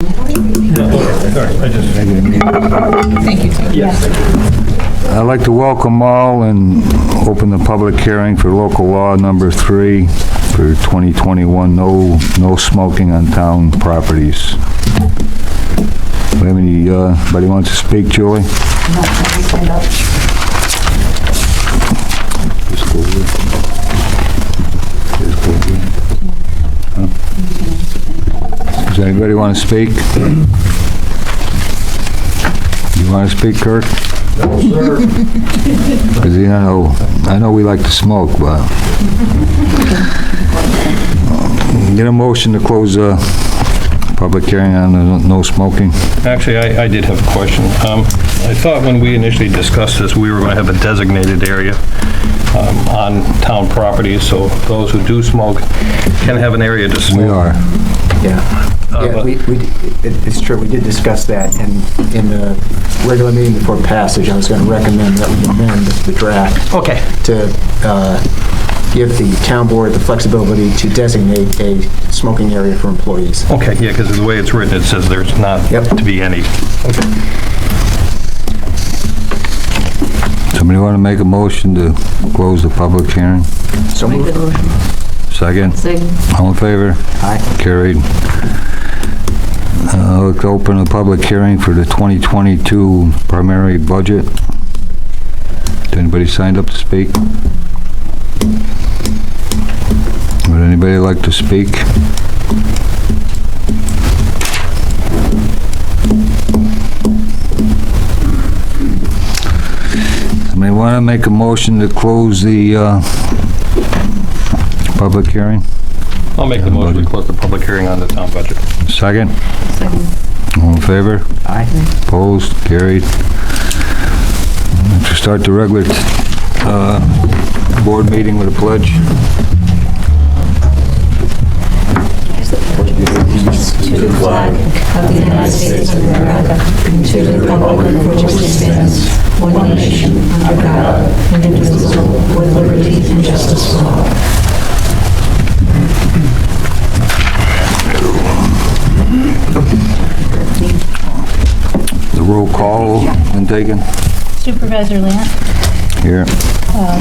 Thank you, Tim. Yes. I'd like to welcome all and open the public hearing for local law number 3 for 2021, no smoking on town properties. Do we have anybody wants to speak, Julie? Does anybody want to speak? You want to speak, Kirk? No, sir. Because I know we like to smoke, but get a motion to close the public hearing on the no smoking. Actually, I did have a question. I thought when we initially discussed this, we were going to have a designated area on town properties, so those who do smoke can have an area to smoke. We are. Yeah, it's true, we did discuss that, and in the regular meeting before passage, I was going to recommend that we amend the draft. Okay. To give the town board the flexibility to designate a smoking area for employees. Okay, yeah, because the way it's written, it says there's not to be any. Okay. Somebody want to make a motion to close the public hearing? So moved. Second? Second. All in favor? Aye. Carried. Let's open the public hearing for the 2022 primary budget. Did anybody signed up to speak? Would anybody like to speak? Somebody want to make a motion to close the public hearing? I'll make the motion to close the public hearing on the town budget. Second? Second. All in favor? Aye. Opposed? Carried. To start the regular board meeting with a pledge. To the flag of the United States of America, and to the republic for which it stands, one nation, under God, indivisible, with liberty and justice for all. The roll call been taken. Supervisor Lant. Here.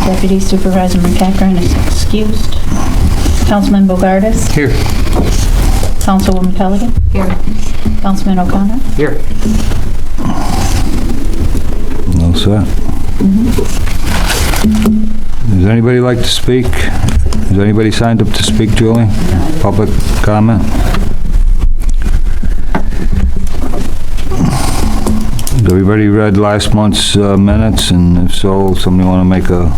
Deputy Supervisor McCackern is excused. Councilman Bogardus. Here. Councilwoman Pelican. Here. Councilman O'Connor. Here. No set. Does anybody like to speak? Has anybody signed up to speak, Julie? Public comment? Has everybody read last month's minutes? And if so, somebody want to make a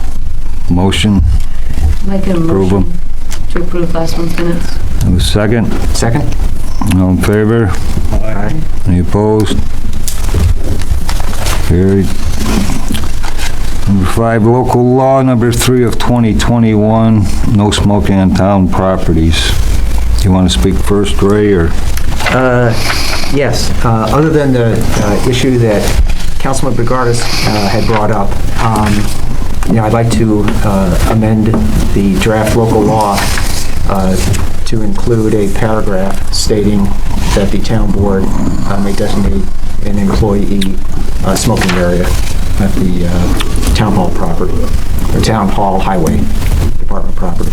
motion? Make a Approve them. motion to approve last month's minutes. Have a second? Second? All in favor? Aye. Any opposed? Carried. Number 5, local law number 3 of 2021, no smoking on town properties. Do you want to speak first, Ray, or? Yes, other than the issue that Councilman Bogardus had brought up, I'd like to amend the draft local law to include a paragraph stating that the town board may designate an employee smoking area at the town hall property, or town hall highway department property.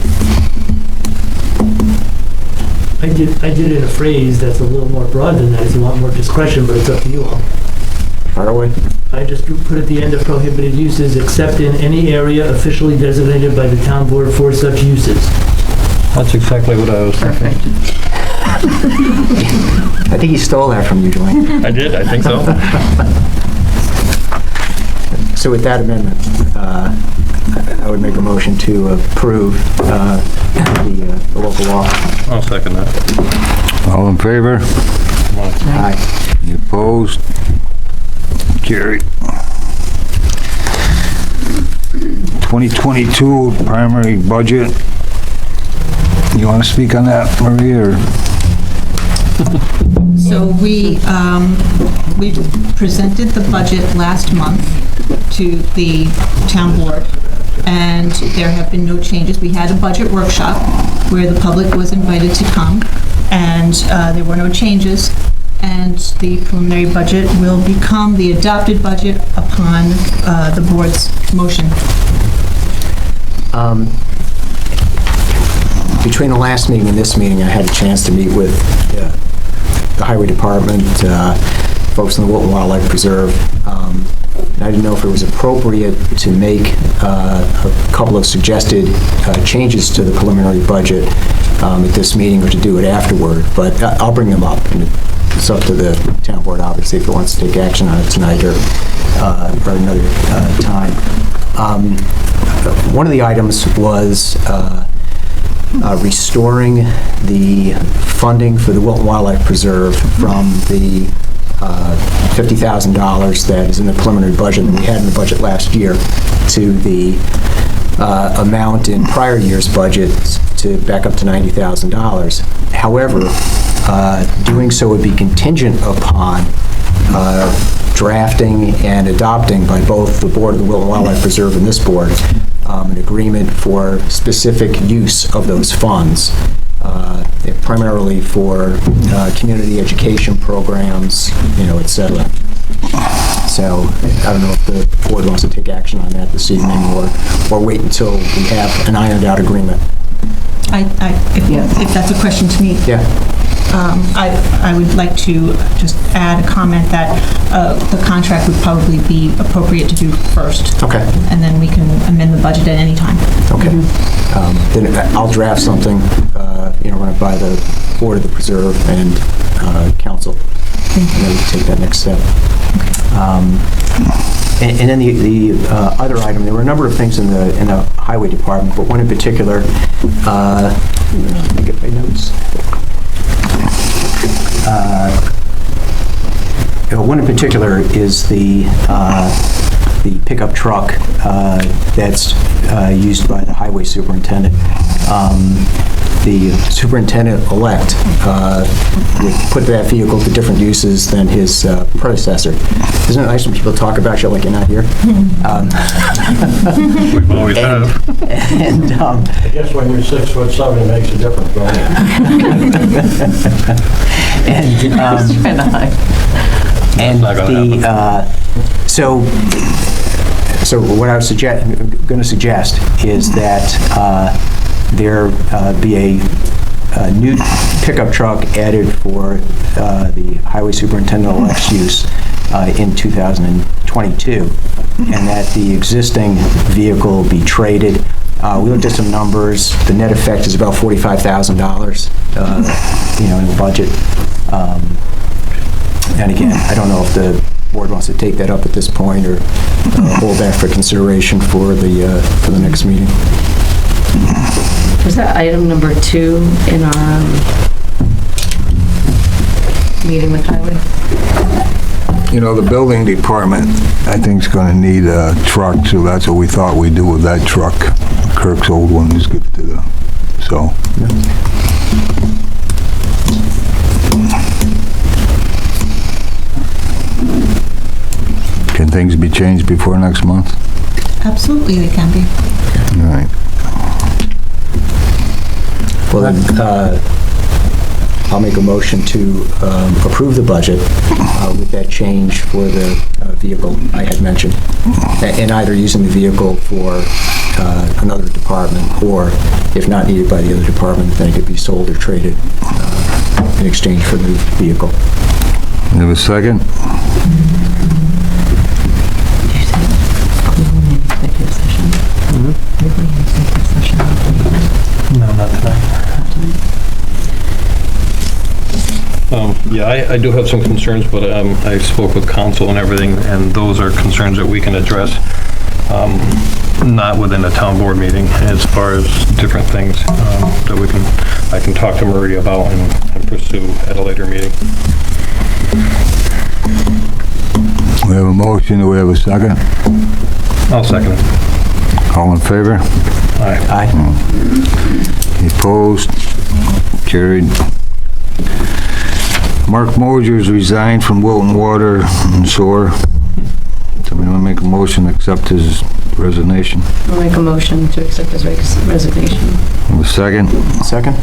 I did it in a phrase that's a little more broad than that if you want more discretion, but it's up to you all. Fire away. I just put at the end of prohibited uses, except in any area officially designated by the town board for such uses. That's exactly what I was thinking. I think he stole that from you, Dwayne. I did, I think so. So with that amendment, I would make a motion to approve the local law. I'll second that. All in favor? Aye. Any opposed? Carried. 2022 primary budget. You want to speak on that, Marie, or? So we presented the budget last month to the town board, and there have been no changes. We had a budget workshop where the public was invited to come, and there were no changes. the preliminary budget will become the adopted budget upon the board's motion. Between the last meeting and this meeting, I had a chance to meet with the Highway Department, folks in the Wilton Wildlife Preserve. And I didn't know if it was appropriate to make a couple of suggested changes to the preliminary budget at this meeting or to do it afterward, but I'll bring them up. And it's up to the town board, obviously, if it wants to take action on it tonight or another time. One of the items was restoring the funding for the Wilton Wildlife Preserve from the $50,000 that is in the preliminary budget that we had in the budget last year to the amount in prior year's budget to back up to $90,000. However, doing so would be contingent upon drafting and adopting by both the board of the Wilton Wildlife Preserve and this board an agreement for specific use of those funds, primarily for community education programs, et cetera. So I don't know if the board wants to take action on that this evening or wait until we have an ironed out agreement. If that's a question to me. Yeah. I would like to just add a comment that the contract would probably be appropriate to do first. Okay. And then we can amend the budget at any time. Okay. Then I'll draft something, run it by the Board of the Preserve and Council. And then we can take that next step. And then the other item, there were a number of things in the Highway Department, but one in particular, let me get my notes. One in particular is the pickup truck that's used by the highway superintendent. The superintendent-elect would put that vehicle to different uses than his predecessor. Isn't it nice when people talk about you like you're not here? We always have. And I guess when you're 6'7", it makes a difference, don't it? So what I was going to suggest is that there be a new pickup truck added for the highway superintendent-elect's use in 2022, and that the existing vehicle be traded. We looked at some numbers. The net effect is about $45,000, in the budget. And again, I don't know if the board wants to take that up at this point or hold that for consideration for the next meeting. Was that item number 2 in our meeting with Highway? The building department, I think, is going to need a truck, so that's what we thought we'd do with that truck. Kirk's old one is good to go. So. Can things be changed before next month? Absolutely, they can be. All right. Well, then, I'll make a motion to approve the budget with that change for the vehicle I had mentioned, and either using the vehicle for another department, or if not needed by the other department, then it could be sold or traded in exchange for the vehicle. You have a second? No, not tonight. Yeah, I do have some concerns, but I spoke with council and everything, and those are concerns that we can address, not within a town board meeting, as far as different things that I can talk to Marie about and pursue at a later meeting. We have a motion. Do we have a second? I'll second it. All in favor? Aye. Aye. Opposed? Carried. Mark Mosier's resigned from Wilton Water and Sewer. Somebody want to make a motion to accept his resignation? I'll make a motion to accept his resignation. Have a second? Second?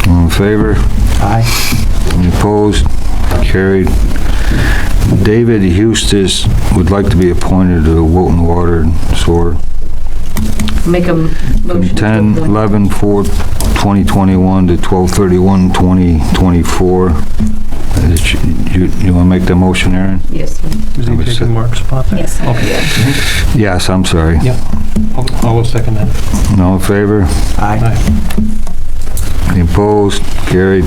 All in favor? Aye. Any opposed? Carried. David Eustis would like to be appointed to Wilton Water and Sewer. Make a From motion. 10/11/2021 to 12/31/2024. You want to make the motion, Aaron? Yes. Is he taking Mark's spot then? Yes. Okay. Yes, I'm sorry. Yeah. I will second that. No in favor? Aye. Any opposed? Carried.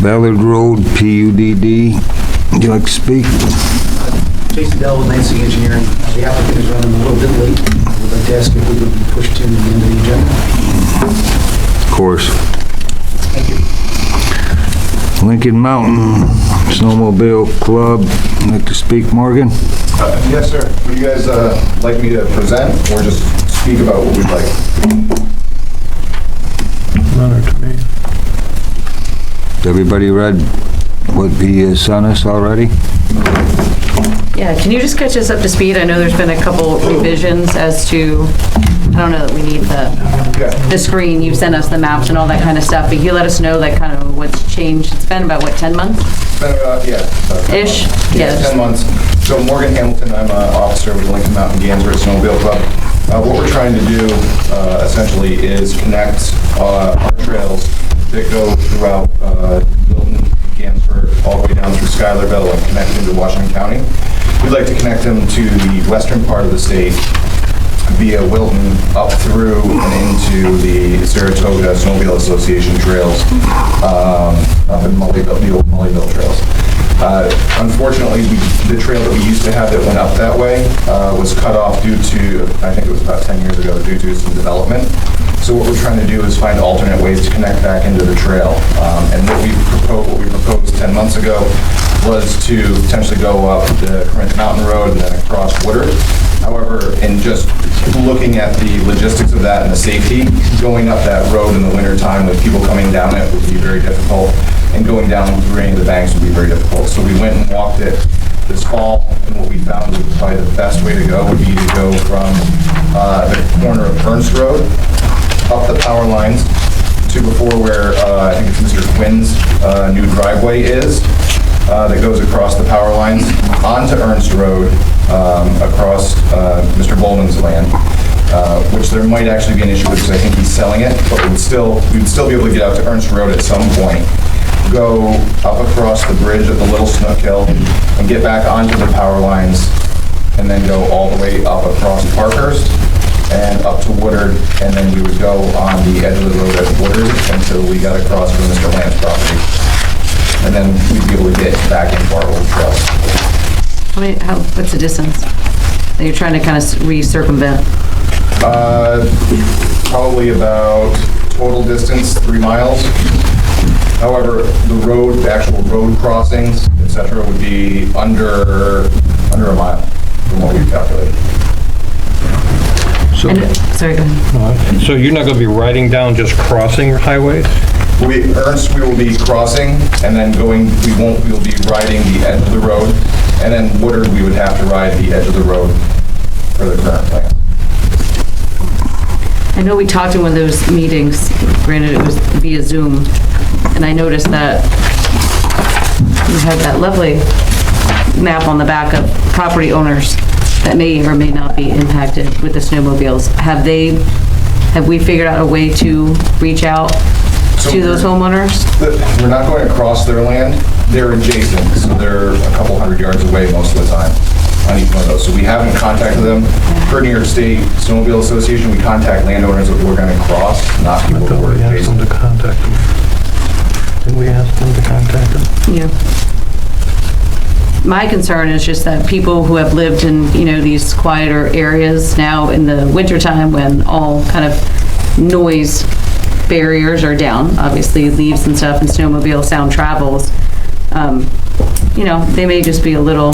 Ballard Road, PUDD. Would you like to speak? Jason Dell with Lansing Engineering. The applicant is running a little bit late. I would like to ask if we would be pushed to the end of the agenda. Of course. Thank you. Lincoln Mountain Snowmobile Club. Would like to speak, Morgan? Yes, sir. Would you guys like me to present or just speak about what we'd like? Runner to me. Everybody read what he sent us already? Yeah, can you just catch us up to speed? I know there's been a couple revisions as to, I don't know that we need the screen. You've sent us the maps and all that kind of stuff, but you let us know like kind of what's changed. It's been about, what, 10 months? It's been about, yeah. About 10 Ish? months. Yeah, 10 months. So Morgan Hamilton, I'm an officer with the Lincoln Mountain Gansford Snowmobile Club. What we're trying to do essentially is connect our trails that go throughout Wilton, Gansford, all the way down through Schuylerville and connect into Washington County. We'd like to connect them to the western part of the state via Wilton up through and into the Saratoga Snowmobile Association trails, up in the old Mullyville trails. Unfortunately, the trail that we used to have that went up that way was cut off due to, I think it was about 10 years ago, due to some development. So what we're trying to do is find alternate ways to connect back into the trail. And what we proposed 10 months ago was to potentially go up the Corinth Mountain Road and then across Woodard. However, in just looking at the logistics of that and the safety, going up that road in the wintertime with people coming down it would be very difficult, and going down through any of the banks would be very difficult. So we went and walked it this fall, and what we found was probably the best way to go would be to go from the corner of Ernst Road up the power lines to before where I think it's Mr. Quinn's new driveway is, that goes across the power lines onto Ernst Road, across Mr. Bowman's land, which there might actually be an issue with because I think he's selling it, but we'd still be able to get out to Ernst Road at some point, go up across the bridge at the Little Snook Hill and get back onto the power lines, and then go all the way up across Parkhurst and up to Woodard, and then we would go on the edge of the road at Woodard until we got across from Mr. Lamb's property. And then we'd be able to get back into our old trails. What's the distance that you're trying to kind of re-circumvent? Probably about total distance, 3 miles. However, the actual road crossings, et cetera, would be under a mile from what we've calculated. Sorry, go ahead. So you're not going to be riding down, just crossing highways? Ernst, we will be crossing, and then we will be riding the edge of the road, and then Woodard, we would have to ride the edge of the road for the current plan. I know we talked in one of those meetings, granted it was via Zoom, and I noticed that you had that lovely map on the back of property owners that may or may not be impacted with the snowmobiles. Have we figured out a way to reach out to those homeowners? We're not going across their land. They're adjacent, so they're a couple hundred yards away most of the time on each one of those. So we haven't contacted them. For New York State Snowmobile Association, we contact landowners that we're going to cross, not people who are adjacent. We asked them to contact them. Didn't we ask them to contact them? Yeah. My concern is just that people who have lived in, these quieter areas now in the wintertime when all kind of noise barriers are down, obviously leaves and stuff and snowmobile sound travels, they may just be a little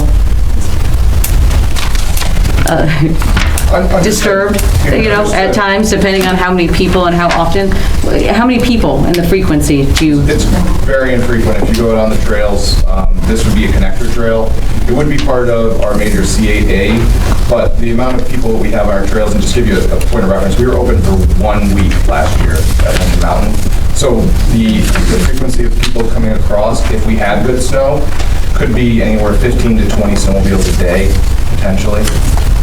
disturbed, at times, depending on how many people and how often. How many people and the frequency do you? It's very infrequent. If you go out on the trails, this would be a connector trail. It would be part of our major C8A, but the amount of people that we have on our trails, and just give you a point of reference, we were open for 1 week last year at Lincoln Mountain. So the frequency of people coming across, if we had good snow, could be anywhere 15 to 20 snowmobiles a day, potentially.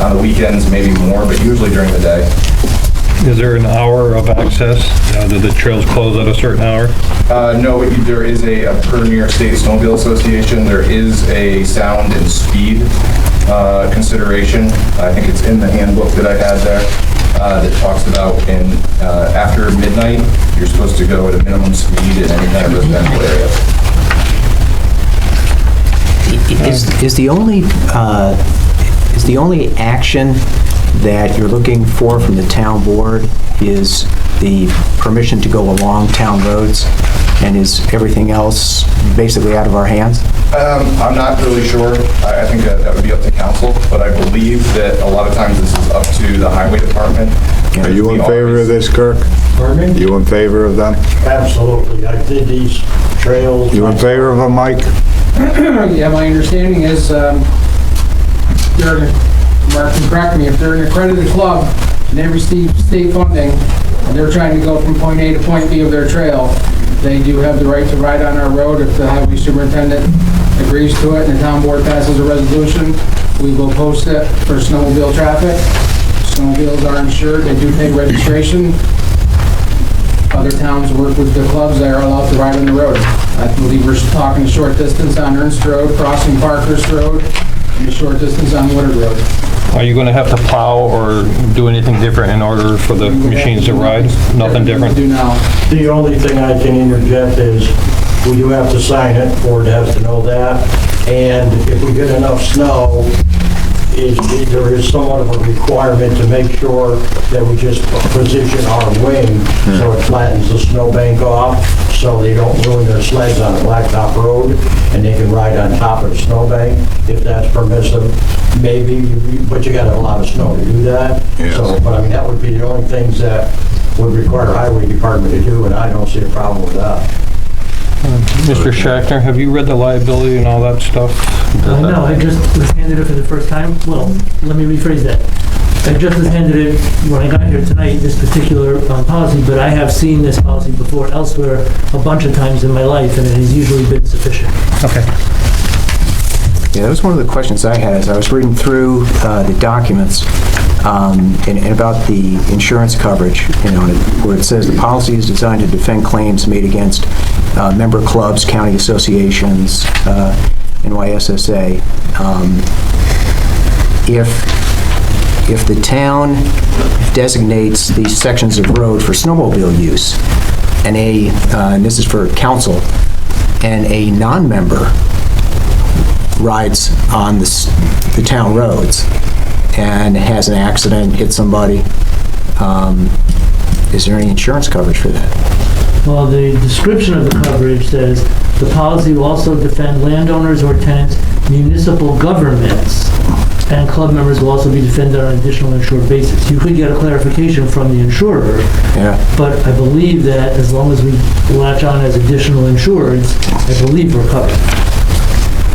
On the weekends, maybe more, but usually during the day. Is there an hour of access? Do the trails close at a certain hour? No, there is per New York State Snowmobile Association, there is a sound and speed consideration. I think it's in the handbook that I had there that talks about after midnight, you're supposed to go at a minimum speed in any kind of residential area. Is the only action that you're looking for from the town board is the permission to go along town roads, and is everything else basically out of our hands? I'm not really sure. I think that would be up to council, but I believe that a lot of times this is up to the highway department. Are you in favor of this, Kirk? Pardon me? You in favor of them? Absolutely. I did these trails. You in favor of them, Mike? Yeah, my understanding is, Mark can correct me, if they're an accredited club and they receive state funding and they're trying to go from point A to point B of their trail, they do have the right to ride on our road if the highway superintendent agrees to it and the town board passes a resolution. We will post it for snowmobile traffic. Snowmobiles are insured, they do pay registration. Other towns work with the clubs that are allowed to ride on the road. I believe we're talking a short distance on Ernst Road, crossing Parkhurst Road, and a short distance on Woodard Road. Are you going to have to plow or do anything different in order for the machines to ride? Nothing different? Do now. The only thing I can interject is we do have to sign it, board has to know that. And if we get enough snow, there is somewhat of a requirement to make sure that we just position our wing so it flattens the snowbank off, so they don't ruin their sleds on a blacktop road, and they can ride on top of the snowbank if that's permissive. Maybe, but you got a lot of snow to do that. Yes. So, but I mean, that would be the only things that would require the highway department to do, and I don't see a problem with that. Mr. Schachter, have you read the liability and all that stuff? No, I just was handed it for the first time. Well, let me rephrase that. I just was handed it when I got here tonight, this particular policy, but I have seen this policy before elsewhere a bunch of times in my life, and it has usually been sufficient. Okay. Yeah, that was one of the questions I had as I was reading through the documents and about the insurance coverage, where it says the policy is designed to defend claims made against member clubs, county associations, NYSSA. If the town designates these sections of road for snowmobile use, and this is for council, and a non-member rides on the town roads and has an accident, hits somebody, is there any insurance coverage for that? Well, the description of the coverage says the policy will also defend landowners or tenants, municipal governments, and club members will also be defended on an additional insured basis. You could get a clarification from the insurer, but I believe that as long as we latch on as additional insureds, I believe we're covered.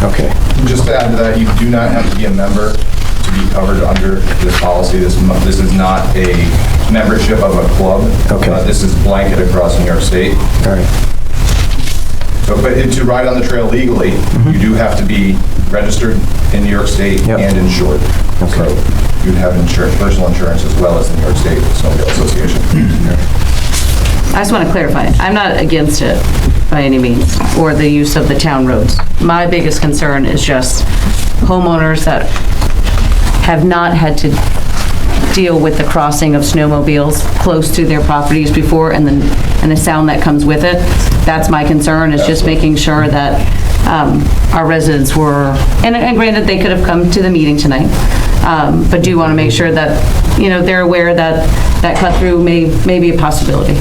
Okay. Just to add to that, you do not have to be a member to be covered under this policy. This is not a membership of a club. Okay. This is blanket across New York State. All right. So, but to ride on the trail legally, you do have to be registered in New York State and insured. Okay. So you'd have insurance, personal insurance, as well as the New York State Snowmobile Association. I just want to clarify, I'm not against it by any means, or the use of the town roads. My biggest concern is just homeowners that have not had to deal with the crossing of snowmobiles close to their properties before and the sound that comes with it. That's my concern, is just making sure that our residents were, and granted, they could have come to the meeting tonight, but do want to make sure that, they're aware that that cut through may be a possibility.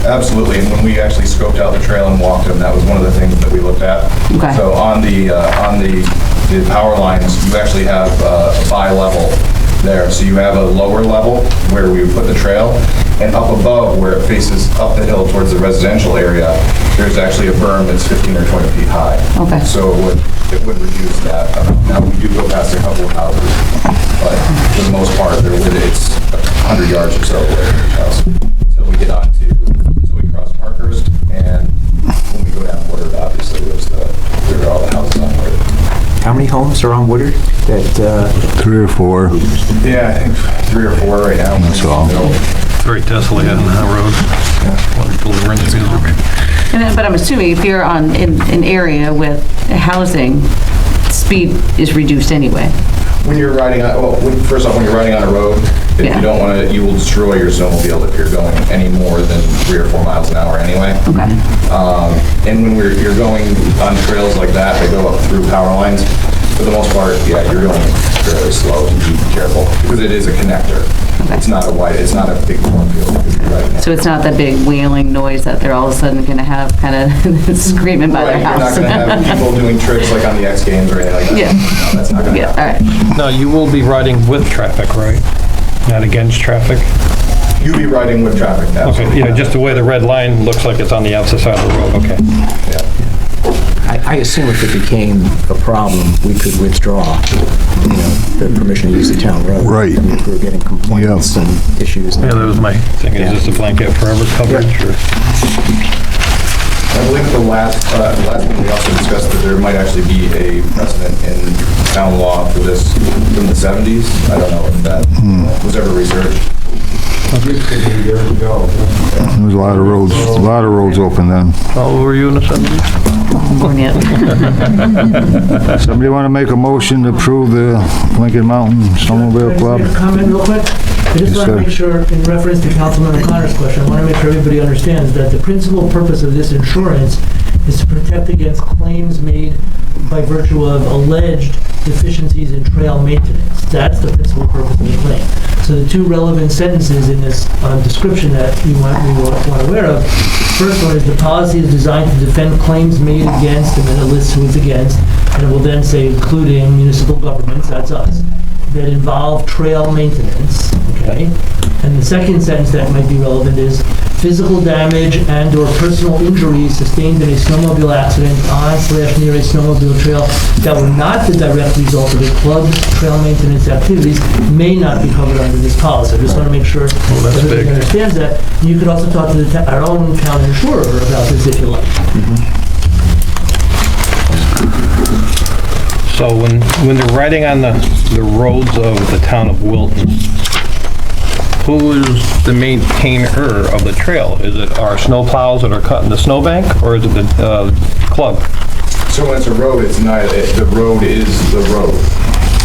Absolutely, and when we actually scoped out the trail and walked them, that was one of the things that we looked at. Okay. So on the power lines, you actually have a bi-level there. So you have a lower level where we put the trail, and up above where it faces up the hill towards the residential area, there's actually a berm that's 15 or 20 feet high. Okay. So it would reduce that. Now we do go past a couple of houses, but for the most part, it's 100 yards or so away from the house until we get until we cross Parkhurst, and when we go down Woodard, obviously there are all the houses on Woodard. how many homes are on Woodard that, 3 or 4. Yeah, I think 3 or 4 right now. That's all. It's very desolate on that road. A lot of people rent music. But I'm assuming if you're in an area with housing, speed is reduced anyway. When you're riding on, first off, when you're riding on a road, if Yeah. you don't want to, you will destroy your snowmobile if you're going any more than 3 or 4 miles an hour anyway. Okay. And when you're going on trails like that, they go up through power lines. For the most part, yeah, you're going fairly slow and be careful because it is a connector. Okay. It's not a big cornfield. So it's not that big wailing noise that they're all of a sudden going to have kind of screaming by their Right, you're not house. going to have people doing tricks like on the X Games or anything like that. Yeah. No, that's not going to Yeah, happen. all right. Now, you will be riding with traffic, right? Not against traffic? You'll be riding with traffic now. Okay, yeah, just the way the red line looks like it's on the opposite side of the road, okay. Yeah. I assume if it became a problem, we could withdraw, the permission to use the town road. Right. I mean, if we were getting complaints and issues. Yeah, that was my thing, is this a blanket forever coverage, or? I believe the last thing we also discussed that there might actually be a precedent in town law for this from the 70s. I don't know if that was ever researched. Years ago. There was a lot of roads open then. How old were you in the 70s? Born yet. Somebody want to make a motion to approve the Lincoln Mountain Snowmobile Club? Can I just make a comment real quick? I just Yes, want to sir. make sure, in reference to Councilman O'Connor's question, I want to make sure everybody understands that the principal purpose of this insurance is to protect against claims made by virtue of alleged deficiencies in trail maintenance. That's the principal purpose of the claim. So the two relevant sentences in this description that you want aware of, first one is the policy is designed to defend claims made against, and then it lists who it's against, and it will then say including municipal governments, that's us, that involve trail maintenance, okay? And the second sentence that might be relevant is physical damage and/or personal injuries sustained in a snowmobile accident on/near a snowmobile trail that were not the direct result of a club's trail maintenance activities may not be covered under this policy. I just want to make sure that's everybody big. understands that. You could also talk to our own town insurer about this if you like. So when they're riding on the roads of the town of Wilton, who is the maintainer of the trail? Is it our snowplows that are cutting the snowbank, or is it the club? So when it's a road, it's not, the road is the road.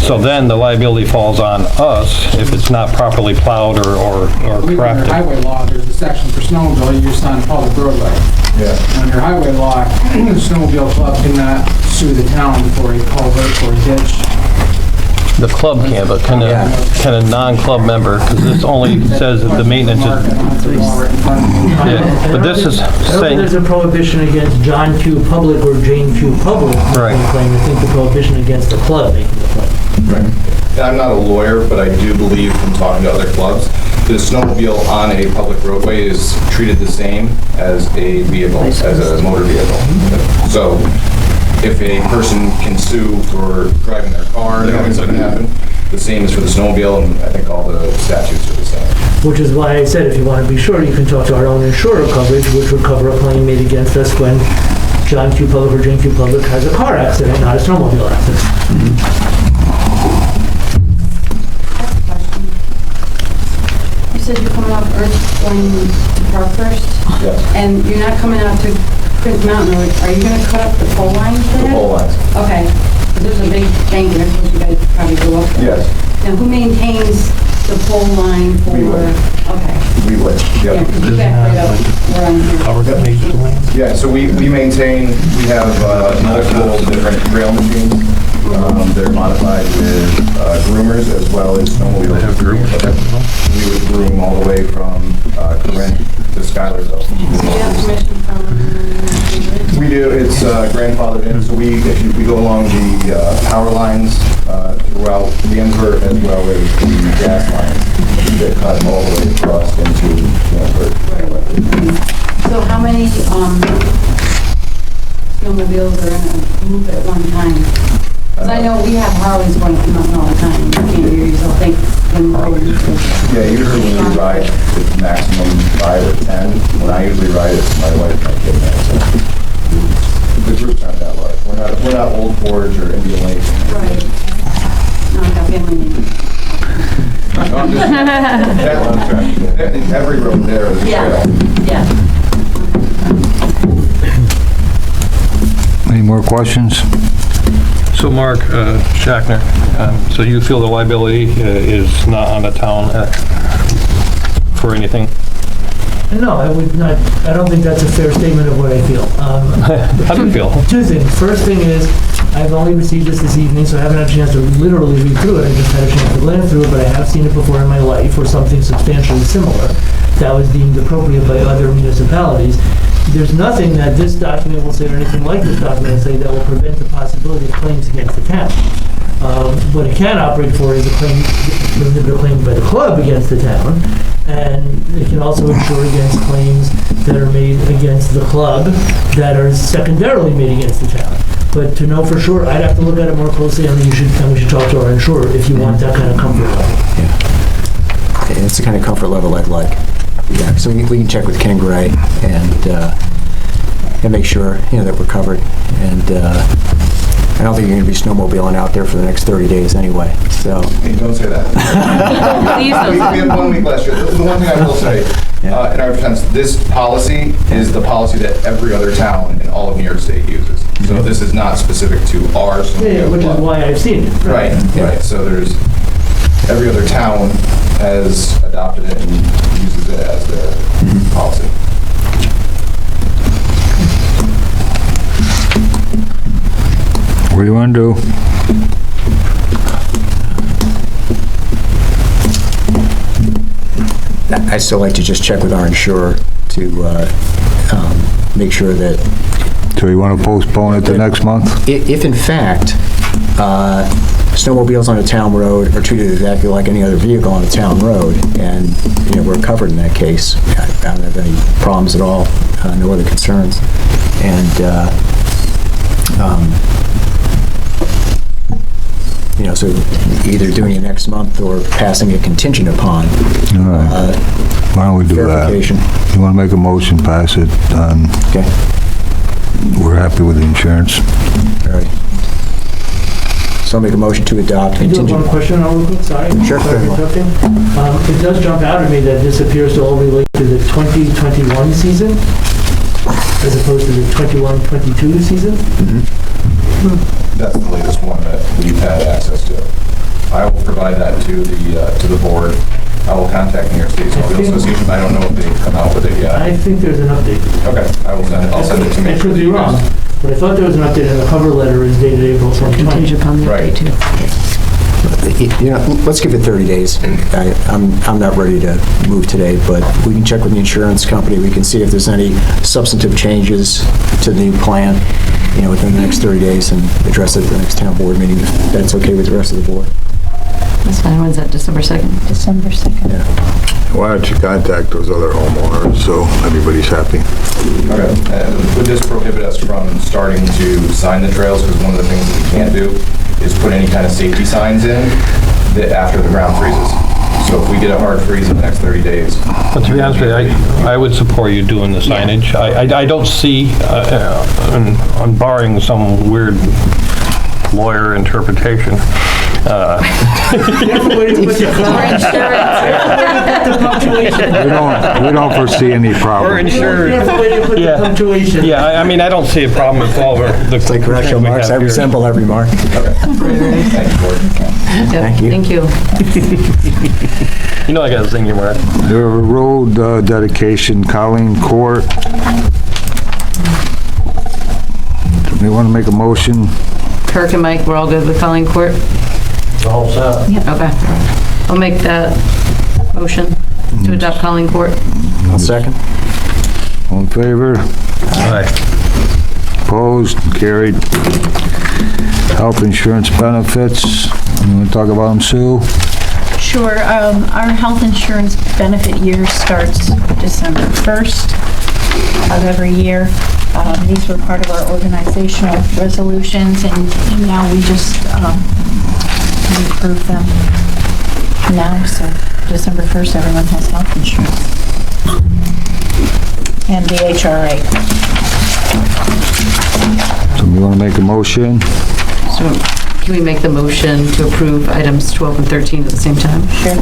So then the liability falls on us if it's not properly plowed or Under corrected. highway law, there's a section for snowmobile, you just on a public roadway. Yeah. Under highway law, the snowmobile club cannot sue the town for a culvert or a ditch. The club can, but can a non-club member, because this only says that the maintenance Mark, I is, don't have the law right in front of me. yeah, but this is I don't think saying, there's a prohibition against John Q. Public or Jane Q. Public Right. making the claim. I think the prohibition against the club making the claim. And I'm not a lawyer, but I do believe from talking to other clubs, the snowmobile on a public roadway is treated the same as a vehicle, as a motor vehicle. So if a person can sue for driving their car and having something happen, the same is for the snowmobile, and I think all the statutes are the same. Which is why I said if you want to be sure, you can talk to our own insurer coverage, which would cover a claim made against us when John Q. Public or Jane Q. Public has a car accident, not a snowmobile accident. You said you're coming off Earth going to Park first, Yes. and you're not coming out to Print Mountain Road. Are you gonna cut up the pole lines there? The pole lines. Okay, but there's a big bank there, because you guys probably go up there. Yes, Now, who maintains the pole line for? We would. Okay, we would. yeah, Yep. 'cause you back right up where I'm here. Howard got major land. Yeah, so we maintain, we have multiple different trail machines. They're modified with groomers as well as snowmobiles. They have groomers? We would groom all the way from Corinth to Schuylerville. Do you have permission from? We do, it's grandfathered in, so we go along the power lines throughout Ginsburg as well as the gas lines that cut all the way across into Ginsburg. So how many, snowmobiles are in a group at one time? Because I know we have Harleys going up mountain all the time, you can't hear yourself think. Yeah, usually when we ride, it's maximum 5 or 10. When I usually ride, it's my wife, my kid, and I, so. The groups aren't that large. We're We're not Old Forge or Indian Lake. Right. No, I got family name. No, I'm just- Every road there is a trail. Yeah. Any more questions? So Mark Shackner, so you feel the liability is not on the town for anything? No, I would not, I don't think that's a fair statement of what I feel. How do you feel? Two things. First thing is, I've only received this evening, so I haven't had a chance to literally read through it. I just had a chance to glance through it, but I have seen it before in my life, or something substantially similar that was deemed appropriate by other municipalities. There's nothing that this document will say, or anything like this document will say, that will prevent the possibility of claims against the town. What it can operate for is a claim by the club against the town, and it can also insure against claims that are made against the club that are secondarily made against the town. But to know for sure, I'd have to look at it more closely, and we should talk to our insurer if you want that kind of comfort level. Yeah. It's the kind of comfort level I'd like. Yeah, so we can check with Ken Gray and make sure, that we're covered. And I don't think you're going to be snowmobiling out there for the next 30 days anyway, so. Hey, don't say that. Please don't say We had 1 week last year. The one thing I will say, in our defense, this policy is the policy that every other town in all of New York State uses. So this is not specific to ours. Yeah, which is why I've seen it. Right, right. So there's, every other town has adopted it and uses it as their policy. What do you want to do? I'd still like to just check with our insurer to make sure that So you want to postpone it to next month? if in fact, snowmobiles on a town road are treated exactly like any other vehicle on a town road, and, we're covered in that case, I don't have any problems at all, no other concerns. And, so either doing it next month or passing it contingent upon All right. Why don't we do that? verification. You want to make a motion, pass it, Okay, we're happy with the insurance. all right. So I'll make a motion to adopt I do have one contingent. question, real quick, sorry. Sure. Sorry for interrupting. It does jump out at me that this appears to all relate to the 2021 season, as opposed to the 21-22 season. That's the latest one that we've had access to. I will provide that to the board. I will contact New York State Snowmobile Association. I don't know if they've come out with it yet. I think there's an update. Okay, I'll send it to me. I could be wrong, but I thought there was an update, and the cover letter is dated April 2020. Right. Let's give it 30 days. I'm not ready to move today, but we can check with the insurance company. We can see if there's any substantive changes to the new plan, within the next 30 days, and address it at the next town board meeting, if that's okay with the rest of the board. That's fine. When's that, December 2nd? December 2nd. Yeah. Why don't you contact those other homeowners so everybody's happy? Okay. Would this prohibit us from starting to sign the trails? Because one of the things that we can't do is put any kind of safety signs in that after the ground freezes. So if we get a hard freeze in the next 30 days. But to be honest with you, I would support you doing the signage. I don't see, on barring some weird lawyer interpretation, We don't foresee any or problem. insurance. Careful where you put the punctuation. Yeah, I don't see a problem with all the. It's like correctional marks. I resemble every mark. Thank you, board. Yep, Thank you. Thank you. I got to sing you, Mark. The road dedication, Colleen Court. Do you want to make a motion? Kirk and Mike, we're all good with Colleen Court? All set. Okay. I'll make that motion to adopt Colleen Court. I'll second. All in favor? Aye. Opposed? Carried. Health insurance benefits. You want to talk about them, Sue? Sure. Our health insurance benefit year starts December 1st of every year. These were part of our organizational resolutions, and now we just we approve them now. So December 1st, everyone has health insurance. And the HRA. Somebody want to make a motion? So can we make the motion to approve items 12 and 13 at the same time? Sure.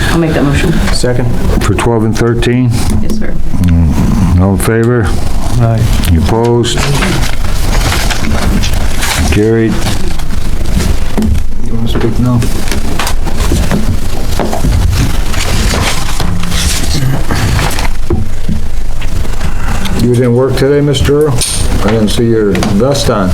I'll make that motion. Second? For 12 and 13? Yes, sir. All in favor? Aye. You opposed? Carried. You want to speak now? You didn't work today, Mr. Earl? I didn't see your vest on.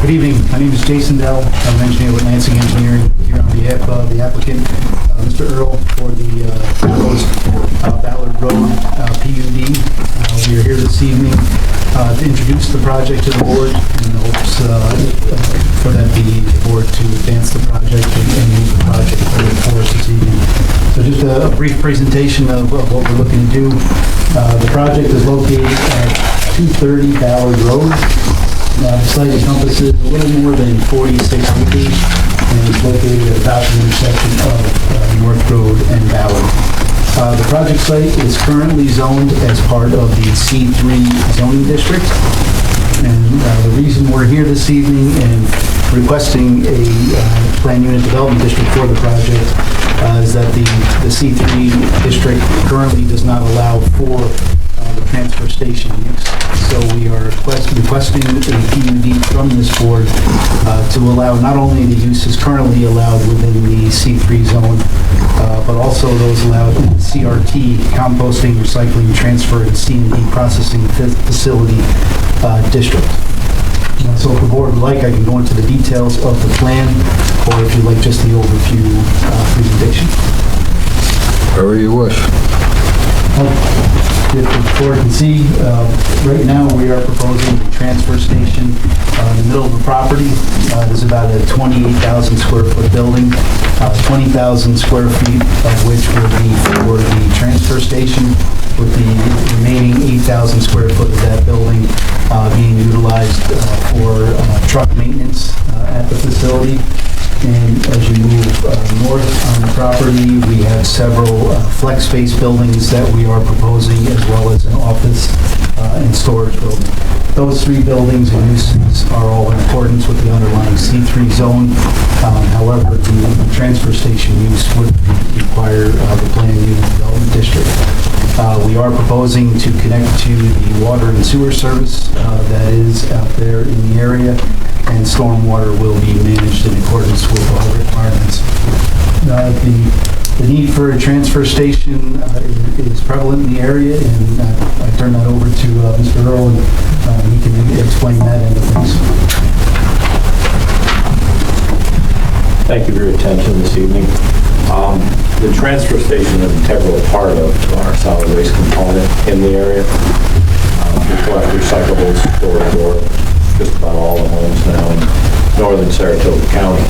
Good evening. My name is Jason Dell. I'm an engineer with Lansing Engineering here on behalf of the applicant, Mr. Earl, for the proposed Ballard Road PUD. We are here this evening to introduce the project to the board in the hopes for that the board to advance the project and move the project forward for us this evening. So just a brief presentation of what we're looking to do. The project is located at 230 Ballard Road. The site encompasses a little more than 46 acres and is located at about the intersection of North Road and Ballard. The project site is currently zoned as part of the C3 zoning district. And the reason we're here this evening and requesting a planned unit development district for the project is that the C3 district currently does not allow for the transfer station use. So we are requesting a PUD from this board to allow not only the uses currently allowed within the C3 zone, but also those allowed in the CRT, composting, recycling, transfer, and C&D processing facility district. So if the board would like, I can go into the details of the plan, or if you'd like just the overview presentation. Wherever you wish. If the board can see, right now we are proposing a transfer station in the middle of the property. There's about a 28,000 square foot building, 20,000 square feet of which will be for the transfer station, with the remaining 8,000 square foot of that building being utilized for truck maintenance at the facility. And as you move north on the property, we have several flex space buildings that we are proposing, as well as an office and storage building. Those three buildings and uses are all in accordance with the underlying C3 zone. However, the transfer station use would require the planned unit development district. We are proposing to connect to the water and sewer service that is out there in the area, and stormwater will be managed in accordance with all requirements. The need for a transfer station is prevalent in the area, and I turn that over to Mr. Earl, and he can explain that end of things. Thank you for your attention this evening. The transfer station is an integral part of our solid waste component in the area. We collect recyclables door to door, just about all the homes now in northern Saratoga County.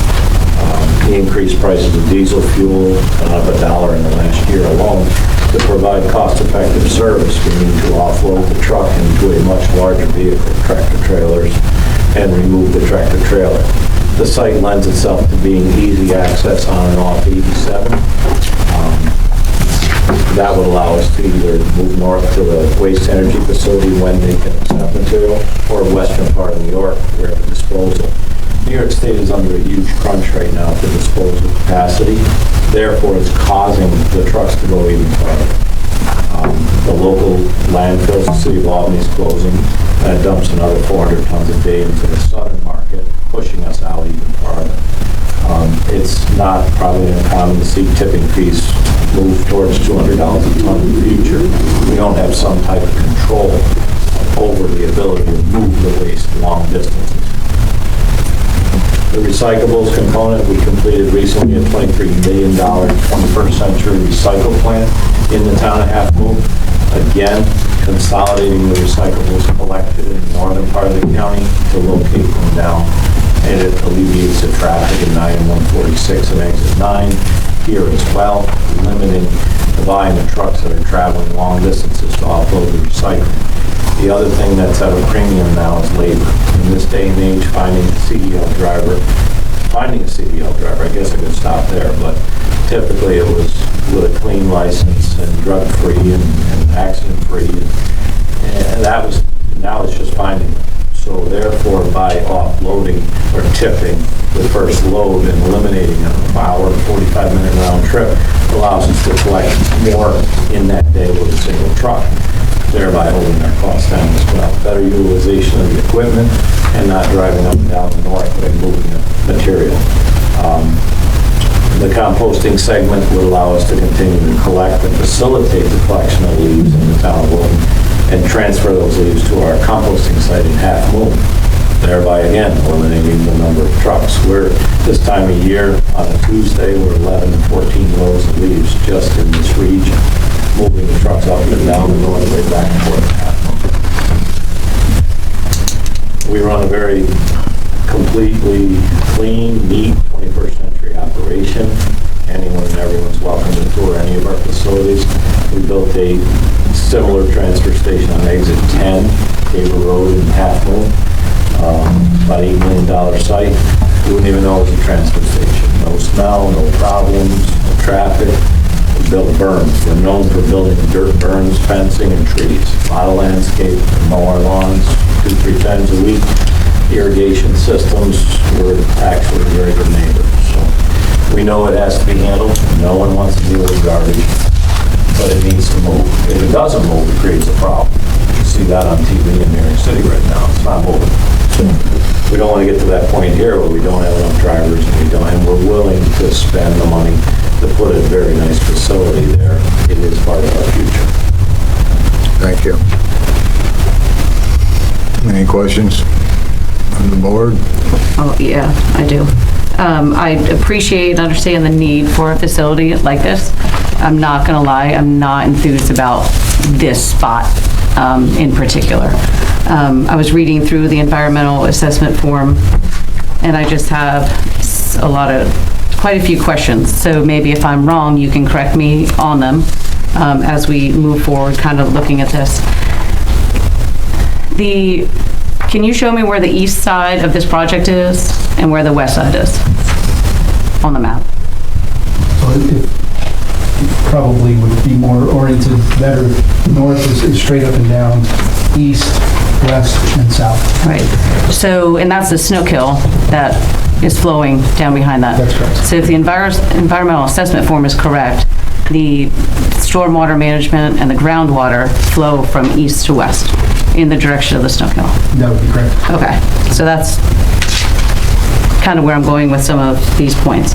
The increased prices of diesel fuel up $1 in the last year alone. To provide cost-effective service, we need to offload the truck into a much larger vehicle, tractor trailers, and remove the tractor trailer. The site lends itself to being easy access on and off 87. That would allow us to either move north to the waste energy facility when they can accept material, or western part of New York where the disposal. New York State is under a huge crunch right now for disposal capacity. Therefore, it's causing the trucks to go even farther. The local landfills, the city of Albany is closing, and it dumps another 400 tons a day into the southern market, pushing us out even farther. It's not probably uncommon to see tipping fees move towards $200 a ton in the future. We don't have some type of control over the ability to move the waste long distances. The recyclables component, we completed recently a $23 million 21st century recycle plant in the town of Half Moon. Again, consolidating the recyclables collected in the northern part of the county to locate them down, and it alleviates the traffic in 9 and 146 and exit 9 here as well, limiting the volume of trucks that are traveling long distances to offload the recycling. The other thing that's at a premium now is labor. In this day and age, finding a CDL driver, I guess I could stop there, but typically it was with a clean license and drug-free and accident-free. And that was, now it's just finding them. So therefore, by offloading or tipping the first load and eliminating an hour and 45-minute round trip allows us to collect more in that day with a single truck, thereby holding our costs down as well. Better utilization of the equipment and not driving up and down the Northway moving the material. The composting segment would allow us to continue to collect and facilitate the collection of leaves in the town of Wilton and transfer those leaves to our composting site in Half Moon, thereby again eliminating the number of trucks. We're, this time of year, on a Tuesday, we're 11 to 14 loads of leaves just in this region, moving the trucks up and down the Northway back and forth to Half Moon. We run a very completely clean, neat 21st century operation. Anyone and everyone's welcome to tour any of our facilities. We built a similar transfer station on exit 10, Cable Road in Half Moon, about $8 million site. You wouldn't even know it was a transfer station. No smell, no problems, no traffic. We built berms. We're known for building dirt berms, fencing, and trees. A lot of landscape, mow our lawns 2-3 times a week. Irrigation systems, we're actually very good neighbors. So we know it has to be handled. No one wants to deal with garbage, but it needs to move. If it doesn't move, it creates a problem. You see that on TV in New York City right now. It's not moving. So we don't want to get to that point here where we don't have enough drivers and we're willing to spend the money to put a very nice facility there. It is part of our future. Thank you. Any questions on the board? Oh, yeah, I do. I appreciate and understand the need for a facility like this. I'm not gonna lie, I'm not enthused about this spot in particular. I was reading through the environmental assessment form and I just have quite a few questions. So maybe if I'm wrong, you can correct me on them as we move forward, kind of looking at this. Can you show me where the east side of this project is and where the west side is on the map? It probably would be more oriented better. North is straight up and down, east, west, and south. Right. So, and that's the snow kill that is flowing down behind that. That's correct. So if the environmental assessment form is correct, the stormwater management and the groundwater flow from east to west in the direction of the snow kill. That would be correct. Okay, so that's kind of where I'm going with some of these points.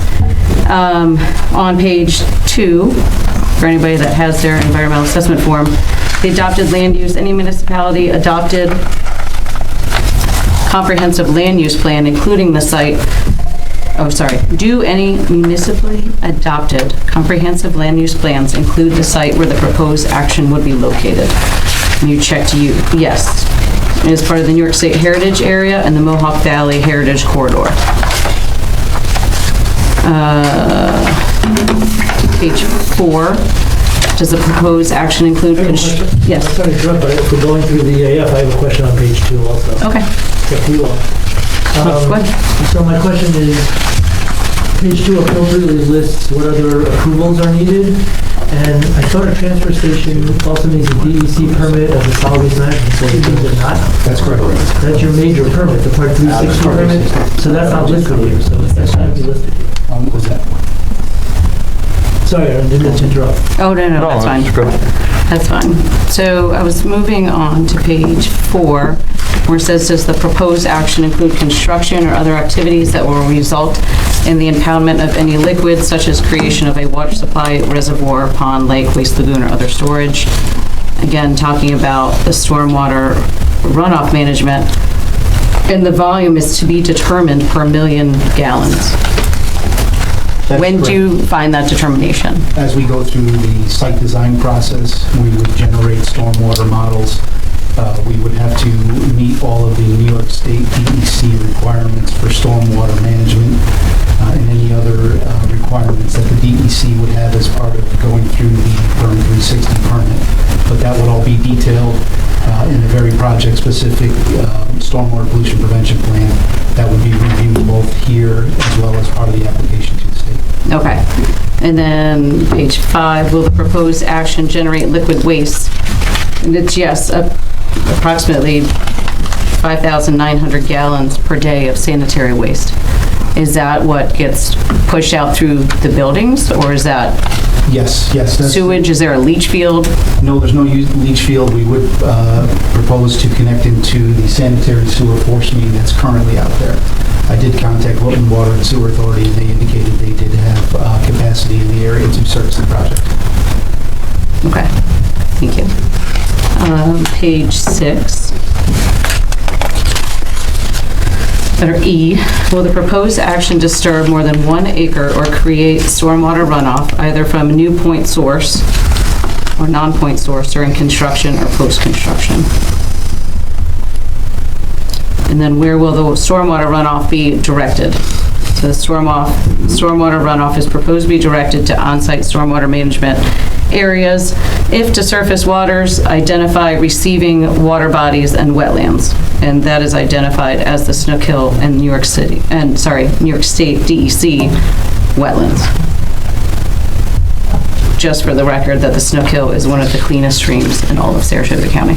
On page 2, for anybody that has their environmental assessment form, the adopted land use, any municipality adopted comprehensive land use plan, including the site, do any municipally adopted comprehensive land use plans include the site where the proposed action would be located? And you checked yes. It is part of the New York State Heritage Area and the Mohawk Valley Heritage Corridor. Page 4, does the proposed action include? Yes. I'm sorry to interrupt, but if we're going through the EAF, I have a question on page 2 also. Okay. If you are. Go ahead. So my question is, page 2 appropriately lists what other approvals are needed, and I thought a transfer station also needs a DEC permit as a solid waste management facility, does it not? That's correct. That's your major permit, the Part 360 permit, so that's not listed here, so that's not be listed here. What was that? Sorry, I didn't mean to interrupt. Oh, no, that's fine. That's fine. So I was moving on to page 4, where it says, does the proposed action include construction or other activities that will result in the impoundment of any liquid, such as creation of a water supply, reservoir, pond, lake, waste lagoon, or other storage? Again, talking about the stormwater runoff management, and the volume is to be determined per million gallons. When do you find that determination? As we go through the site design process, we would generate stormwater models. We would have to meet all of the New York State DEC requirements for stormwater management and any other requirements that the DEC would have as part of going through the Burn 360 permit. But that would all be detailed in the very project-specific stormwater pollution prevention plan that would be reviewed both here as well as part of the application to the state. Okay. And then page 5, will the proposed action generate liquid waste? And it's yes, approximately 5,900 gallons per day of sanitary waste. Is that what gets pushed out through the buildings, or is that Yes. That's sewage? Is there a leach field? No, there's no leach field. We would propose to connect into the sanitary sewer force main that's currently out there. I did contact Wilton Water and Sewer Authority, and they indicated they did have capacity in the area to service the project. Okay, thank you. Page 6. Letter E, will the proposed action disturb more than 1 acre or create stormwater runoff either from a new point source or non-point source during construction or post-construction? And then where will the stormwater runoff be directed? So the stormwater runoff is proposed to be directed to on-site stormwater management areas. If to surface waters, identify receiving water bodies and wetlands. And that is identified as the Snook Hill and New York State DEC wetlands. Just for the record, that the Snook Hill is one of the cleanest streams in all of Sarasota County.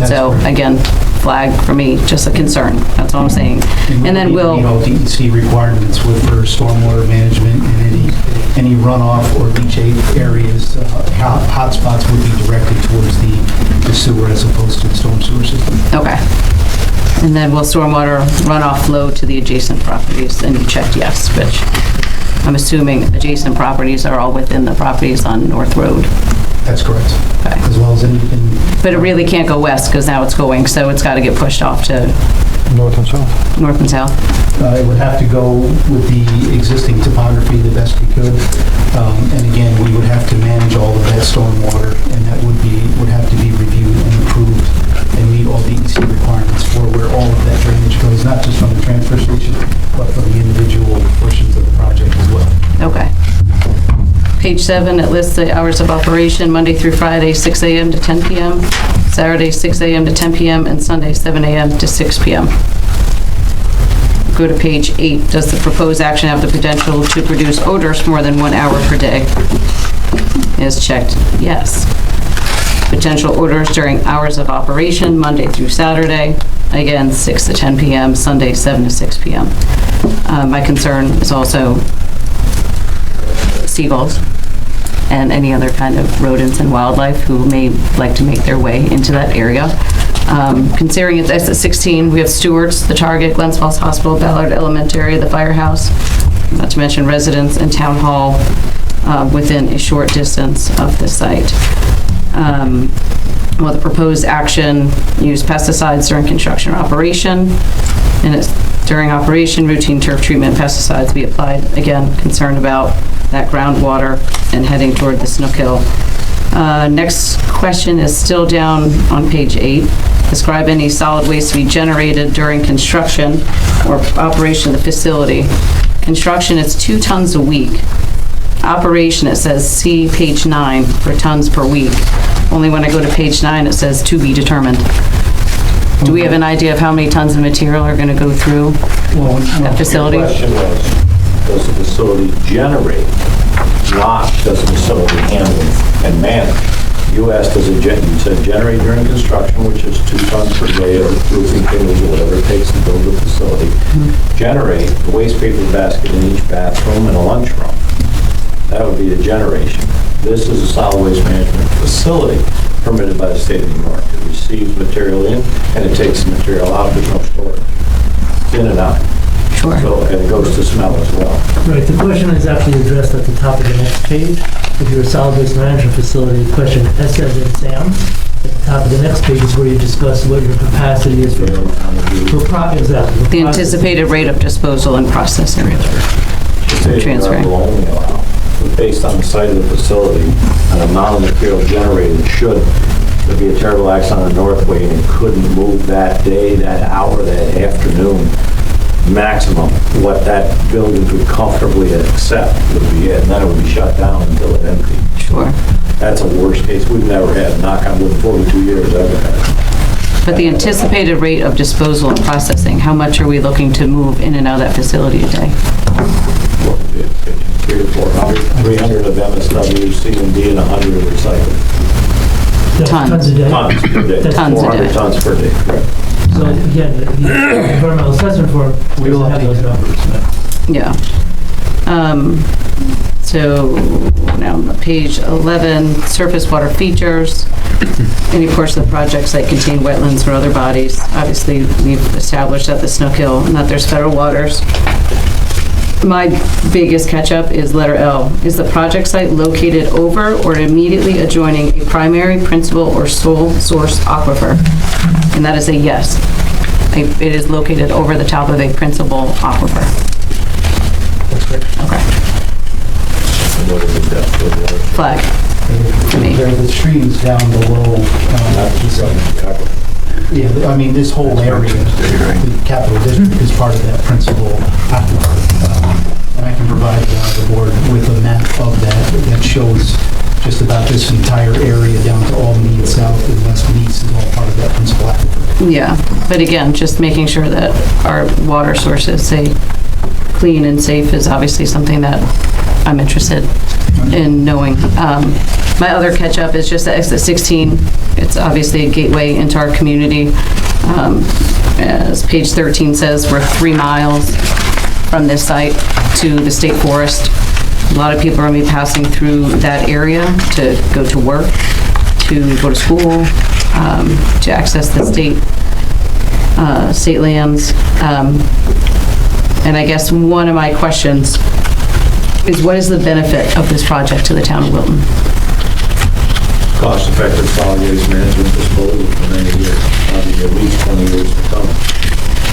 So again, flag for me, just a concern. That's all I'm saying. And then we'll meet all DEC requirements for stormwater management, and any runoff or leachate areas, hotspots would be directed towards the sewer as opposed to the storm sewer system. Okay. And then will stormwater runoff flow to the adjacent properties? And you checked yes, which I'm assuming adjacent properties are all within the properties on North Road. That's correct. Okay. As well as anything. But it really can't go west because now it's going, so it's got to get pushed off to North and south. north and south. It would have to go with the existing topography the best we could. And again, we would have to manage all of that stormwater, and that would have to be reviewed and approved and meet all DEC requirements for where all of that drainage goes, not just from the transfer station, but from the individual portions of the project as well. Okay. Page 7, it lists the hours of operation, Monday through Friday, 6 a.m. to 10 p.m., Saturday, 6 a.m. to 10 p.m., and Sunday, 7 a.m. to 6 p.m. Go to page 8. Does the proposed action have the potential to produce odors more than 1 hour per day? Is checked yes. Potential odors during hours of operation, Monday through Saturday, again, 6 to 10 p.m., Sunday, 7 to 6 p.m. My concern is also seagulls and any other kind of rodents and wildlife who may like to make their way into that area. Considering it's exit 16, we have Stewart's, the Target, Glens Falls Hospital, Ballard Elementary, the firehouse, not to mention residents and town hall within a short distance of the site. Will the proposed action use pesticides during construction or operation? And it's during operation, routine turf treatment pesticides be applied. Again, concerned about that groundwater and heading toward the Snook Hill. Next question is still down on page 8. Describe any solid waste to be generated during construction or operation of the facility. Construction, it's 2 tons a week. Operation, it says see page 9 for tons per week. Only when I go to page 9, it says to be determined. Do we have an idea of how many tons of material are going to go through that facility? The question was, does the facility generate, not does the facility handle and manage? You asked, does it generate during construction, which is 2 tons per day of roofing timbers or whatever it takes to build a facility, generate the waste paper basket in each bathroom and a lunchroom. That would be the generation. This is a solid waste management facility permitted by the state of New York. It receives material in and it takes the material out. There's no storage. It's in and out. Sure. So, and it goes to smell as well. Right, the question is actually addressed at the top of the next page. If you're a solid waste management facility, the question S as in Sam. At the top of the next page is where you discuss what your capacity is for exactly. The anticipated rate of disposal and processing. Transferring. Will only allow, but based on the site of the facility, an amount of material generated should there be a terrible accident on the Northway and it couldn't move that day, that hour, that afternoon, maximum what that building could comfortably accept would be it, and then it would be shut down until it emptied. Sure. That's a worst case. We've never had, knock on wood, 42 years ever had. But the anticipated rate of disposal and processing, how much are we looking to move in and out of that facility a day? 300 to 400, 300 of MSW, C&D, and 100 of recycling. That's Tons. Tons a day? Tons per day. That's Tons a 400 day. tons per day, correct. So again, the environmental assessment form, we will have those numbers. Yeah. So now on page 11, surface water features. Any portion of the project site contain wetlands or other bodies. Obviously, we've established that the Snook Hill and that there's federal waters. My biggest catch-up is letter L. Is the project site located over or immediately adjoining a primary, principal, or sole source aquifer? And that is a yes. It is located over the top of a principal aquifer. Okay. What is the depth of the water? Flag. To me. There are the streams down below. Yeah, I mean, this whole area, the capital district is part of that principal aquifer. And I can provide the board with a map of that shows just about this entire area down to Albany and South and West and East is all part of that principal aquifer. Yeah, but again, just making sure that our water sources stay clean and safe is obviously something that I'm interested in knowing. My other catch-up is just that exit 16. It's obviously a gateway into our community. As page 13 says, we're 3 miles from this site to the state forest. A lot of people are going to be passing through that area to go to work, to go to school, to access the state lands. And I guess one of my questions is, what is the benefit of this project to the town of Wilton? Cost-effective solid waste management disposal for many years, probably at least 20 years to come.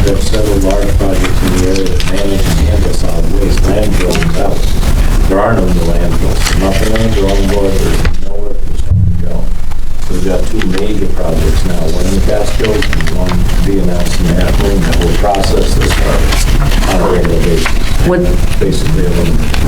We have several large projects in the area that manage and handle solid waste. Landfills out. There are no new landfills. Nothing on the drawing board. There's nowhere for this stuff to go. So we've got 2 major projects now, one in the Catskills and one to be announced in the afternoon that will process this garbage on a regular basis. Basically,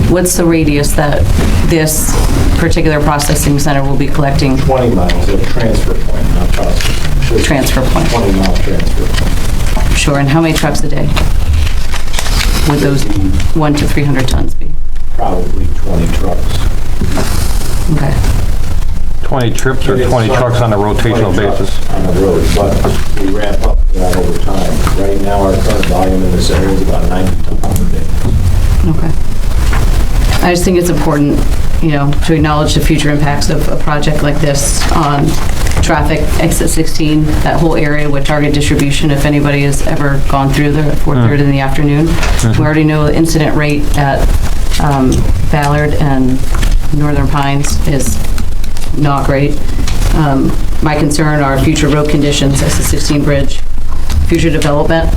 What's the radius that this particular processing center will be collecting? 20 miles of transfer point, not processing. Transfer point. 20-mile transfer point. Sure, and how many trucks a day would those 1 to 300 tons be? Probably 20 trucks. Okay. 20 trips or 20 trucks on a rotational basis? On the road, but we ramp up that over time. Right now, our current volume in this area is about 90 tons a day. Okay. I just think it's important, to acknowledge the future impacts of a project like this on traffic, exit 16, that whole area with target distribution, if anybody has ever gone through there at 4:30 in the afternoon. We already know the incident rate at Ballard and Northern Pines is not great. My concern are future road conditions, exit 16 bridge, future development.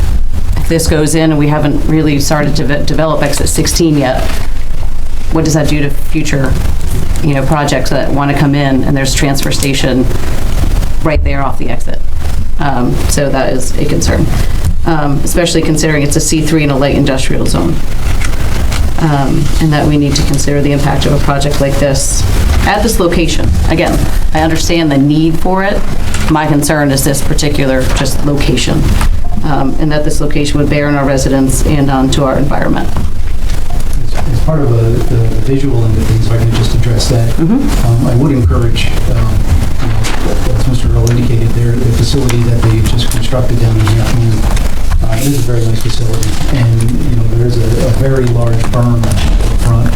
If this goes in and we haven't really started to develop exit 16 yet, what does that do to future, projects that want to come in and there's transfer station right there off the exit? So that is a concern, especially considering it's a C3 in a light industrial zone. And that we need to consider the impact of a project like this at this location. Again, I understand the need for it. My concern is this particular just location, and that this location would bear on our residents and onto our environment. As part of the visual end of things, if I can just address that, I would encourage, as Mr. Earl indicated, the facility that they just constructed down in Half Moon. It is a very nice facility, and there is a very large berm up front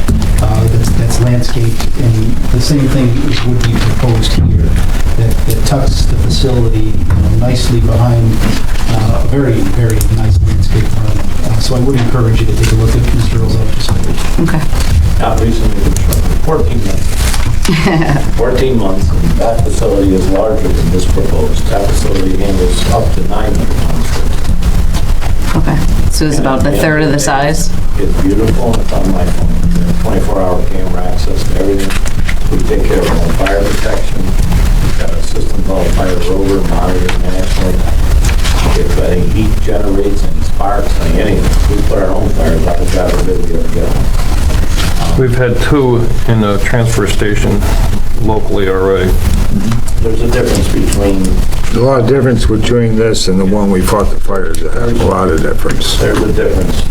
that's landscaped, and the same thing would be proposed here that tucks the facility nicely behind a very, very nice landscape berm. So I would encourage you to take a look at Mr. Earl's other facility. Okay. Not recently constructed, 14 months. 14 months, and that facility is larger than this proposed. That facility handles up to 900 tons per day. Okay, so it's about a third of the size? It's beautiful, and it's on my phone. 24-hour camera access to everything. We take care of our own fire protection. We've got a system called Fire Rover, monitored nationally. If any heat generates, any sparks, anything, we put our own fires out. We've got a bit we ever get one. We've had 2 in the transfer station locally already. There's a difference between A lot of difference between this and the one we fought the fires. A lot of difference. There's a difference.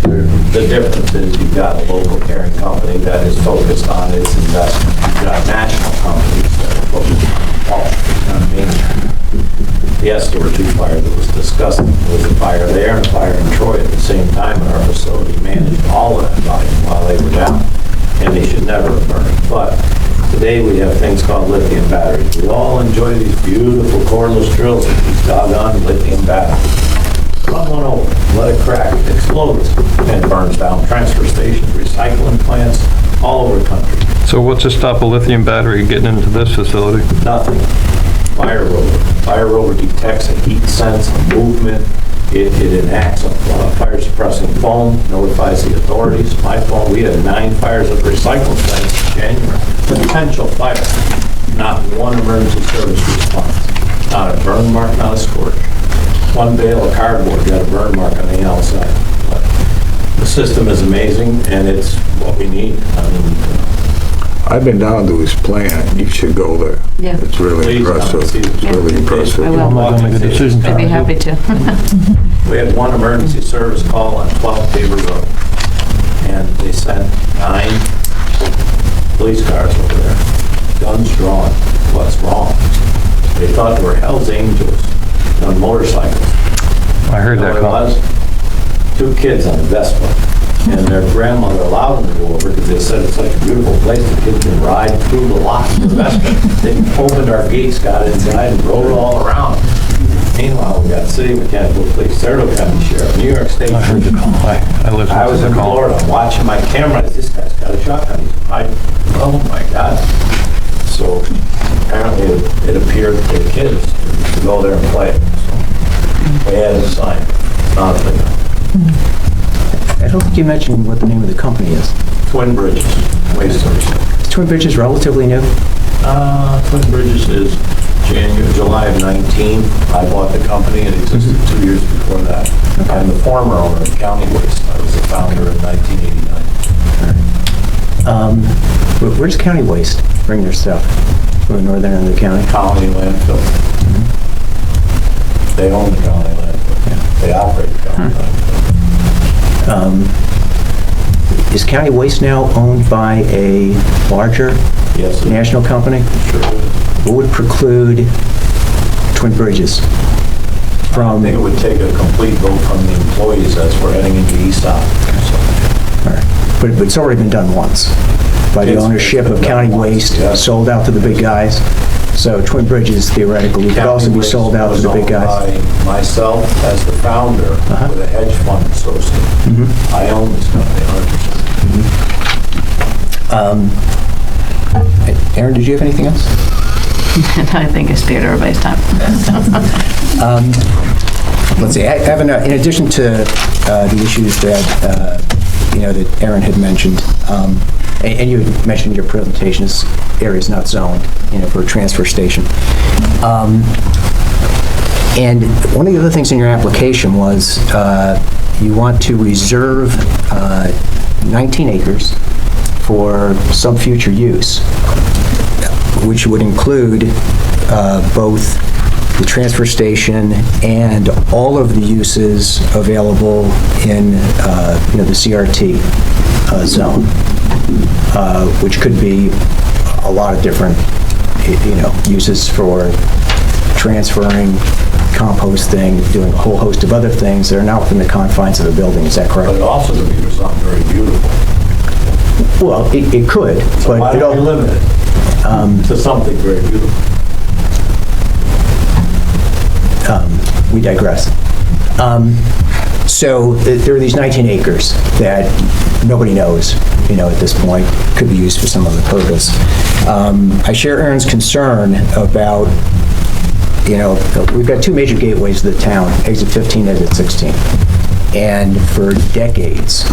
The difference is you've got a local caring company that is focused on its investment. You've got national companies that are focused on Main Street. Yes, there were two fires that was discussed. There was a fire there and a fire in Troy at the same time, and our facility managed all of that volume while they were down, and they should never have burned. But today we have things called lithium batteries. We all enjoy these beautiful cordless drills with these doggone lithium batteries. Run one over, let it crack, it explodes, and it burns down transfer stations, recycling plants, all over the country. So what's to stop a lithium battery getting into this facility? Nothing. Fire rover. Fire rover detects a heat sense, a movement. It enacts a fire suppressing foam, notifies the authorities. My phone, we had 9 fires at recycling plants in January. Potential fire. Not one emergency service response. Not a burn mark, not a scorch. One bale of cardboard got a burn mark on the outside. But the system is amazing, and it's what we need. I mean, I've been down to his plant. You should go there. Yeah. It's really impressive. It's really impressive. I will. I'd be happy to. We had one emergency service call on 12 Tabor Road, and they sent 9 police cars over there, guns drawn. What's wrong? They thought they were Hell's Angels on motorcycles. I heard that call. It was 2 kids on a Vespa, and their grandmother allowed them to go over because they said it's such a beautiful place. The kids can ride through the lot in the Vespa. They opened our gates, got inside, and rode all around. Meanwhile, we got City Mechanical Police, Cerro County Sheriff, New York State. I heard the call. I was in Florida watching my camera. This guy's got a shotgun. Oh my God. So apparently it appeared to the kids to go there and play it. So we had a sign. It's not a thing. I don't think you mentioned what the name of the company is. Twin Bridges Waste Service. Is Twin Bridges relatively new? Twin Bridges is July of 19. I bought the company. It existed 2 years before that. Okay. I'm the former owner of County Waste. I was the founder in 1989. Where does County Waste bring their stuff? From the northern end of the county? Colony landfill. They own the county landfill. Yeah. They operate the county landfill. Is County Waste now owned by a larger national company? Sure is. What would preclude Twin Bridges from... I think it would take a complete vote from the employees as we're heading into ESOP. So. All right. But it's already been done once by the ownership of County Waste, sold out to the big guys. So Twin Bridges theoretically could also be sold out to the big guys. By myself as the founder with a hedge fund associate. I own this company 100%. Aaron, did you have anything else? I think I spared everybody's time. Let's see. I have in addition to the issues that that Aaron had mentioned, and you had mentioned in your presentation, this area is not zoned, for a transfer station. And one of the other things in your application was you want to reserve 19 acres for some future use, which would include both the transfer station and all of the uses available in the CRT zone, which could be a lot of different uses for transferring, composting, doing a whole host of other things that are not within the confines of the building. Is that correct? But it also could be something very beautiful. Well, it could, so but why don't we limit it to something very beautiful? We digress. So there are these 19 acres that nobody knows, at this point, could be used for some other purpose. I share Aaron's concern about, we've got 2 major gateways to the town, exit 15, exit 16. And for decades,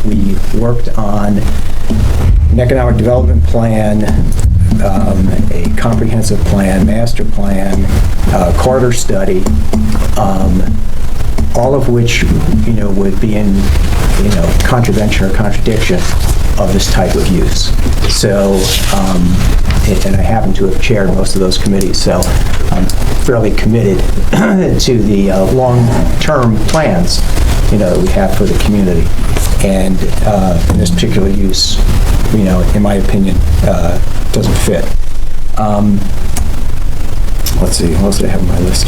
we worked on an economic development plan, a comprehensive plan, master plan, corridor study, all of which, would be in, contravention or contradiction of this type of use. So, and I happen to have chaired most of those committees. So, fairly committed to the long-term plans, that we have for the community. And in this particular use, in my opinion, doesn't fit. Let's see, what else did I have on my list?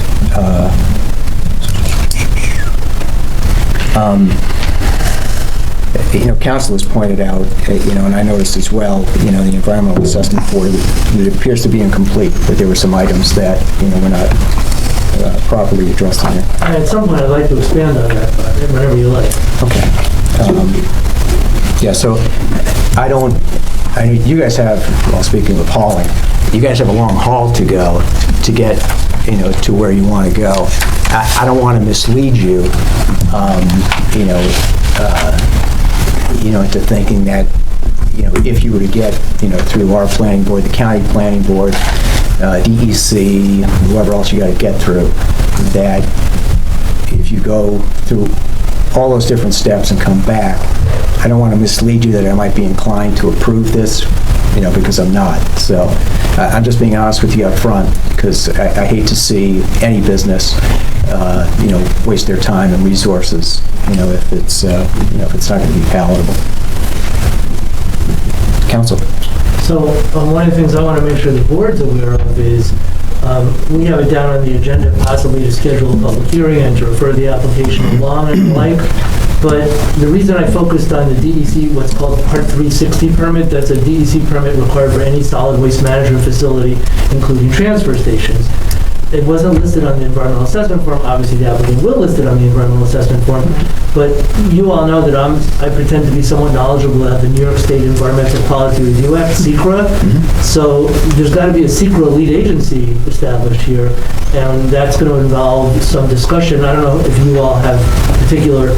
Council has pointed out, and I noticed as well, the Environmental Assessment Board, it appears to be incomplete, but there were some items that, were not properly addressed in there. At some point, I'd like to expand on that, but whenever you like. Okay. Yeah, so you guys have, well, speaking of hauling, you guys have a long haul to go to get, to where you want to go. I don't want to mislead you, into thinking that, if you were to get, through our planning board, the county planning board, DEC, whoever else you got to get through, that if you go through all those different steps and come back, I don't want to mislead you that I might be inclined to approve this, because I'm not. So I'm just being honest with you up front, because I hate to see any business, waste their time and resources, if it's not going to be palatable. Council. So one of the things I want to make sure the board's aware of is we have it down on the agenda possibly to schedule a public hearing and to refer the application along and the like. But the reason I focused on the DEC, what's called Part 360 permit, that's a DEC permit required for any solid waste management facility, including transfer stations. It wasn't listed on the environmental assessment form. Obviously, the applicant will list it on the environmental assessment form. But you all know that I pretend to be somewhat knowledgeable about the New York State Environmental Quality Review Act, SECRA. So there's got to be a SECRA lead agency established here, and that's going to involve some discussion. I don't know if you all have a particular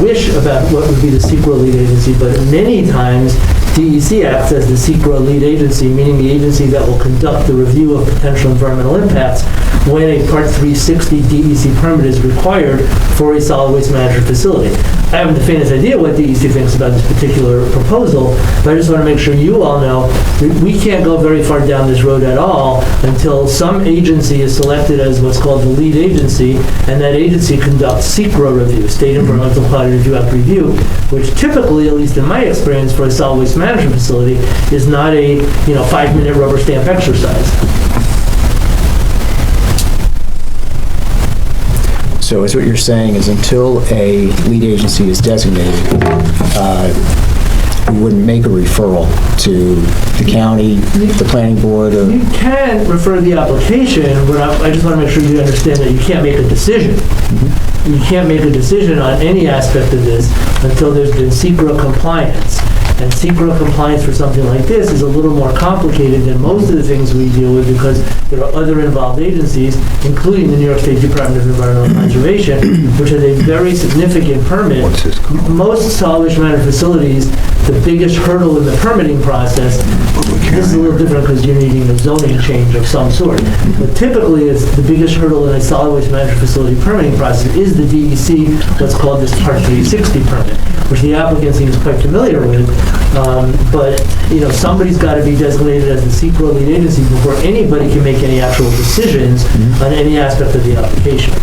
wish about what would be the SECRA lead agency, but many times DEC acts as the SECRA lead agency, meaning the agency that will conduct the review of potential environmental impacts when a Part 360 DEC permit is required for a solid waste management facility. I haven't the faintest idea what DEC thinks about this particular proposal, but I just want to make sure you all know that we can't go very far down this road at all until some agency is selected as what's called the lead agency, and that agency conducts SECRA review, State Environmental Quality Review Act review, which typically, at least in my experience, for a solid waste management facility, is not a 5-minute rubber stamp exercise. So is what you're saying is until a lead agency is designated, we wouldn't make a referral to the county, the planning board, or... You can refer the application, but I just want to make sure you understand that you can't make a decision. Mm-hmm. You can't make a decision on any aspect of this until there's been SECRA compliance. And SECRA compliance for something like this is a little more complicated than most of the things we deal with, because there are other involved agencies, including the New York State Department of Environmental Conservation, which has a very significant permit. Most solid waste management facilities, the biggest hurdle in the permitting process, this is a little different because you're needing a zoning change of some sort, but typically it's the biggest hurdle in a solid waste management facility permitting process is the DEC, what's called this Part 360 permit, which the applicant seems quite familiar with. But somebody's got to be designated as the SECRA lead agency before anybody can make any actual decisions on any aspect of the application.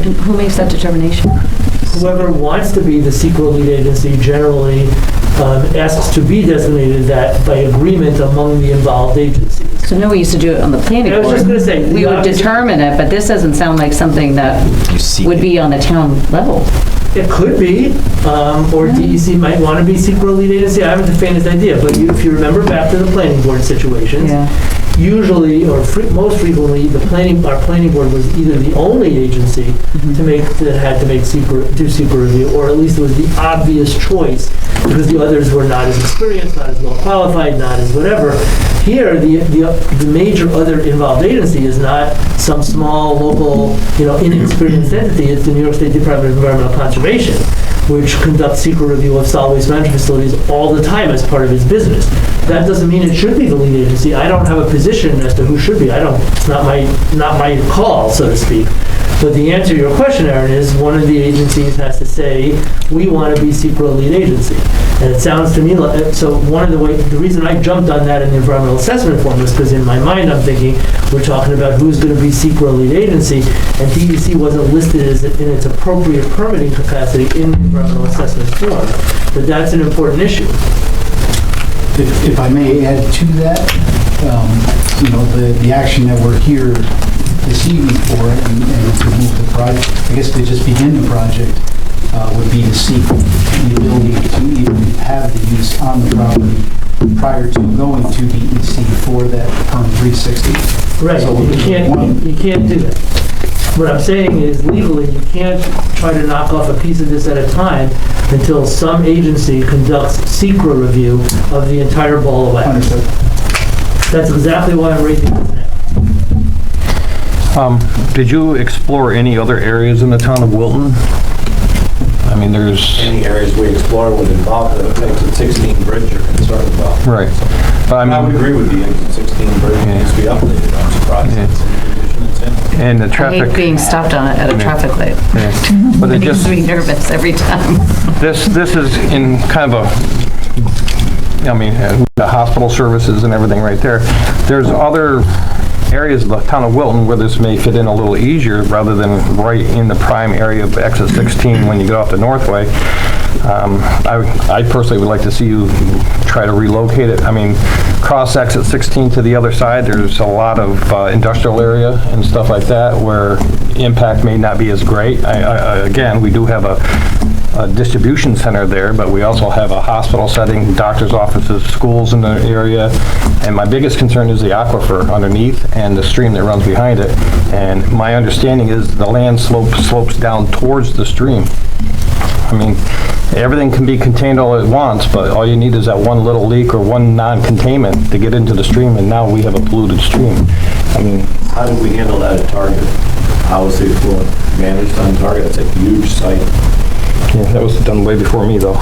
And who makes that determination? Whoever wants to be the SECRA lead agency generally asks to be designated that by agreement among the involved agencies. So I know we used to do it on the planning board. I was just going to say, we would determine it, but this doesn't sound like something that would be on a town level. It could be, or DEC might want to be SECRA lead agency. I haven't the faintest idea, but if you remember back to the planning board situations, usually, or most frequently, our planning board was either the only agency that had to make do SECRA review, or at least it was the obvious choice because the others were not as experienced, not as well qualified, not as whatever. Here, the major other involved agency is not some small local, inexperienced entity. It's the New York State Department of Environmental Conservation, which conducts SECRA review of solid waste management facilities all the time as part of its business. That doesn't mean it should be the lead agency. I don't have a position as to who should be. It's not my call, so to speak. But the answer to your question, Aaron, is one of the agencies has to say, we want to be SECRA lead agency. And it sounds to me like, so the reason I jumped on that in the environmental assessment form was because in my mind I'm thinking, we're talking about who's going to be secret lead agency, and DEC wasn't listed as in its appropriate permitting capacity in the environmental assessment form. But that's an important issue. If I may add to that, the action that we're here this evening for and to move the project, I guess to just begin the project, would be to seek the ability to even have the use on the property prior to going to DEC for that perm 360. Right, So you can't do that. What I'm saying is legally, you can't try to knock off a piece of this at a time until some agency conducts secret review of the entire ball of wax. Understood. That's exactly why I'm raising this now. Did you explore any other areas in the town of Wilton? I mean, there's... Any areas we explore would involve the exit 16 bridge you're concerned about. Right. But I would agree with the exit 16 bridge needs to be updated. I'm surprised it's in the condition it's in. And the I traffic... hate being stopped on it at a traffic light. But It it makes just... me nervous every time. This is in kind of the hospital services and everything right there. There's other areas of the town of Wilton where this may fit in a little easier rather than right in the prime area of exit 16 when you get off the Northway. I personally would like to see you try to relocate it. I mean, cross exit 16 to the other side, there's a lot of industrial area and stuff like that where impact may not be as great. Again, we do have a distribution center there, but we also have a hospital setting, doctor's offices, schools in the area, and my biggest concern is the aquifer underneath and the stream that runs behind it. And my understanding is the land slopes down towards the stream. I mean, everything can be contained all at once, but all you need is that one little leak or one non-containment to get into the stream, and now we have a polluted stream. I mean, How did we handle that at Target? How was the effluent managed on Target? It's a huge site. yeah, that was done way before me, though.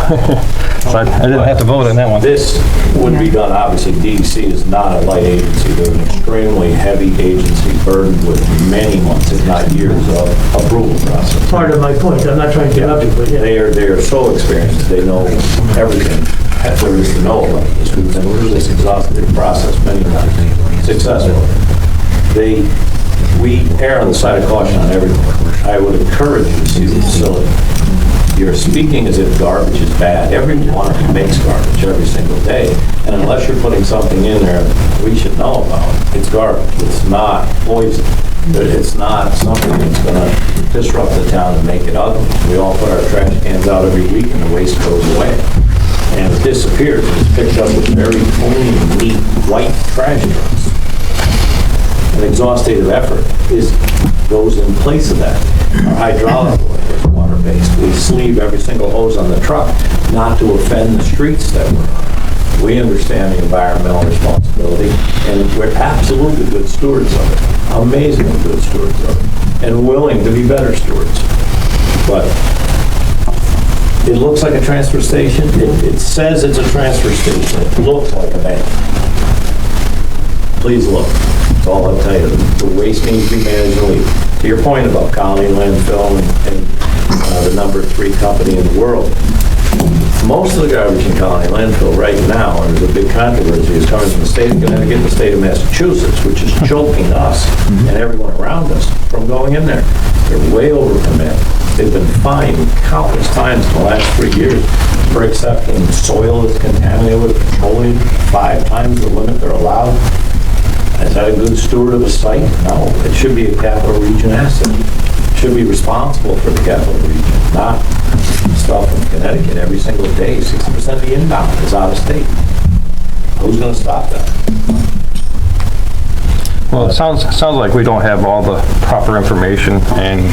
So I didn't have to vote on that one. This would be done, obviously, DEC is not a light agency. They're an extremely heavy agency burdened with many months, if not years, of approval process. Part of my point, I'm not trying to interrupt you, but yeah. They are so experienced, they know everything that there is to know about this. We've been through this exhaustive process many times, successfully. We err on the side of caution on everything. I would encourage you to see the facility. You're speaking as if garbage is bad. Everyone makes garbage every single day, and unless you're putting something in there we should know about, it's garbage. It's not poison. It's not something that's going to disrupt the town and make it ugly. We all put our trash cans out every week and the waste goes away. And it disappears. It's picked up with very clean, neat, white trash trucks. An exhaustive effort goes in place of that. Our hydraulic oil is water-based. We sleeve every single hose on the truck not to offend the streets that we're on. We understand the environmental responsibility, and we're absolutely good stewards of it. Amazingly good stewards of it, and willing to be better stewards. But it looks like a transfer station. It says it's a transfer station. It looks like a bank. Please look. That's all I'll tell you. The waste needs to be managed and leave. To your point about Colony Landfill and the number 3 company in the world, most of the garbage in Colony Landfill right now, and there's a big controversy, is coming from the state of Connecticut and the state of Massachusetts, which is choking us and everyone around us from going in there. They're way over permit. They've been fined countless times in the last 3 years for accepting soil that's contaminated with petroleum 5 times the limit they're allowed. Is that a good steward of a site? No. It should be a capital region asset. It should be responsible for the capital region, not stuff from Connecticut every single day. 60% of the inbound is out of state. Who's going to stop that? Well, it sounds like we don't have all the proper information and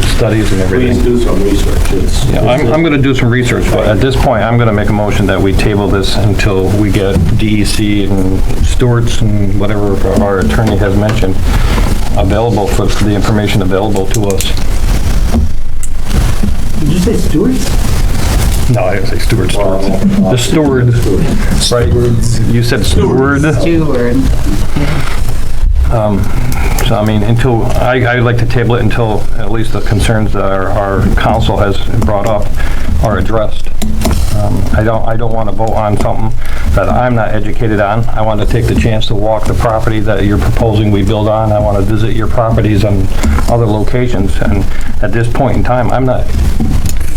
studies and everything. Please do some research. Yeah, I'm going to do some research, but at this point, I'm going to make a motion that we table this until we get DEC and Stewart's and whatever our attorney has mentioned available for the information available to us. Did you say Stewart's? No, I didn't say Stewart. The steward, right? You said steward? Steward. So, I mean, I'd like to table it until at least the concerns that our council has brought up are addressed. I don't want to vote on something that I'm not educated on. I want to take the chance to walk the property that you're proposing we build on. I want to visit your properties on other locations, and at this point in time, I'm not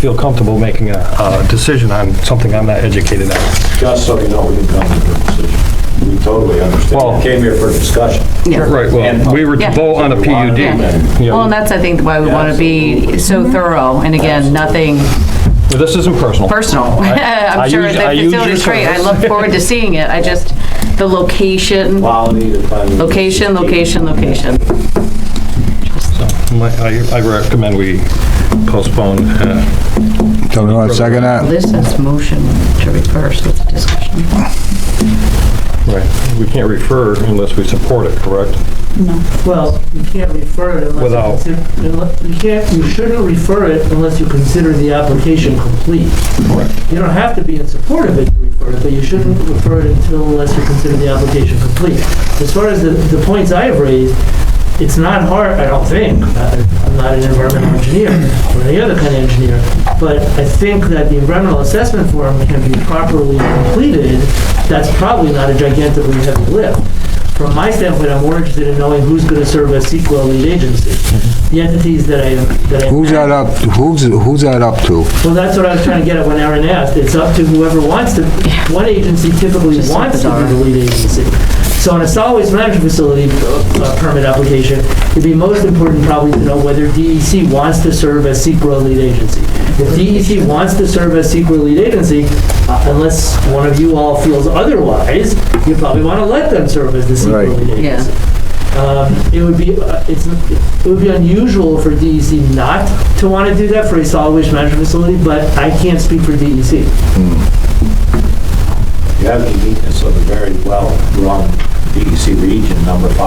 feel comfortable making a decision on something I'm not educated on. Just so you know, we can come to a decision. We totally understand. Well, Came here for discussion. Yeah. Right, well, we were to vote on a PUD. Well, and that's, I think, why we want to be so thorough, and again, nothing This isn't personal. I'm sure the facility's great, I look forward to seeing it, the location, Quality, the funding. location. I recommend we postpone. Somebody want to second that? This says motion to refer, so it's a discussion. Right, we can't refer unless we support it, correct? Well, you can't refer it unless you shouldn't refer it unless you consider the application complete. Correct. You don't have to be in support of it to refer it, but you shouldn't refer it unless you consider the application complete. As far as the points I have raised, it's not hard, I don't think. I'm not an environmental engineer or any other kind of engineer, but I think that the environmental assessment form can be properly completed. That's probably not a gigantically heavy lift. From my standpoint, I'm more interested in knowing who's going to serve as CEQA lead agency. The entities that I Who's that up to? Who's that up to? Well, that's what I was trying to get at when Aaron asked. It's up to whoever wants to. One agency typically wants to be the lead agency. So on a solid waste management facility permit application, it'd be most important probably to know whether DEC wants to serve as CEQA lead agency. If DEC wants to serve as CEQA lead agency, unless one of you all feels otherwise, you probably want to let them serve as the CEQA lead agency. It would be unusual for DEC not to want to do that for a solid waste management facility, but I can't speak for DEC. You have the uniqueness of a very well-run DEC region, number 5,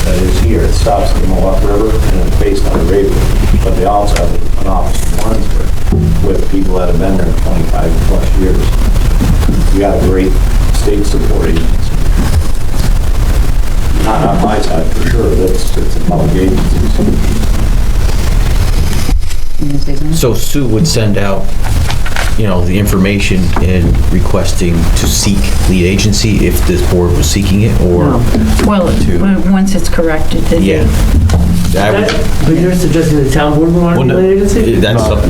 that is here. It stops at the Mohawk River and it's based on the Raven. But they also have an office in Warrensburg with people that have been there 25 plus years. You got a great state support agency. Not on my side for sure, it's a public agency. So Sue would send out, the information in requesting to seek lead agency if this board was seeking it, or? Well, once it's corrected, then. Yeah. But you're suggesting the town board would want to be lead agency?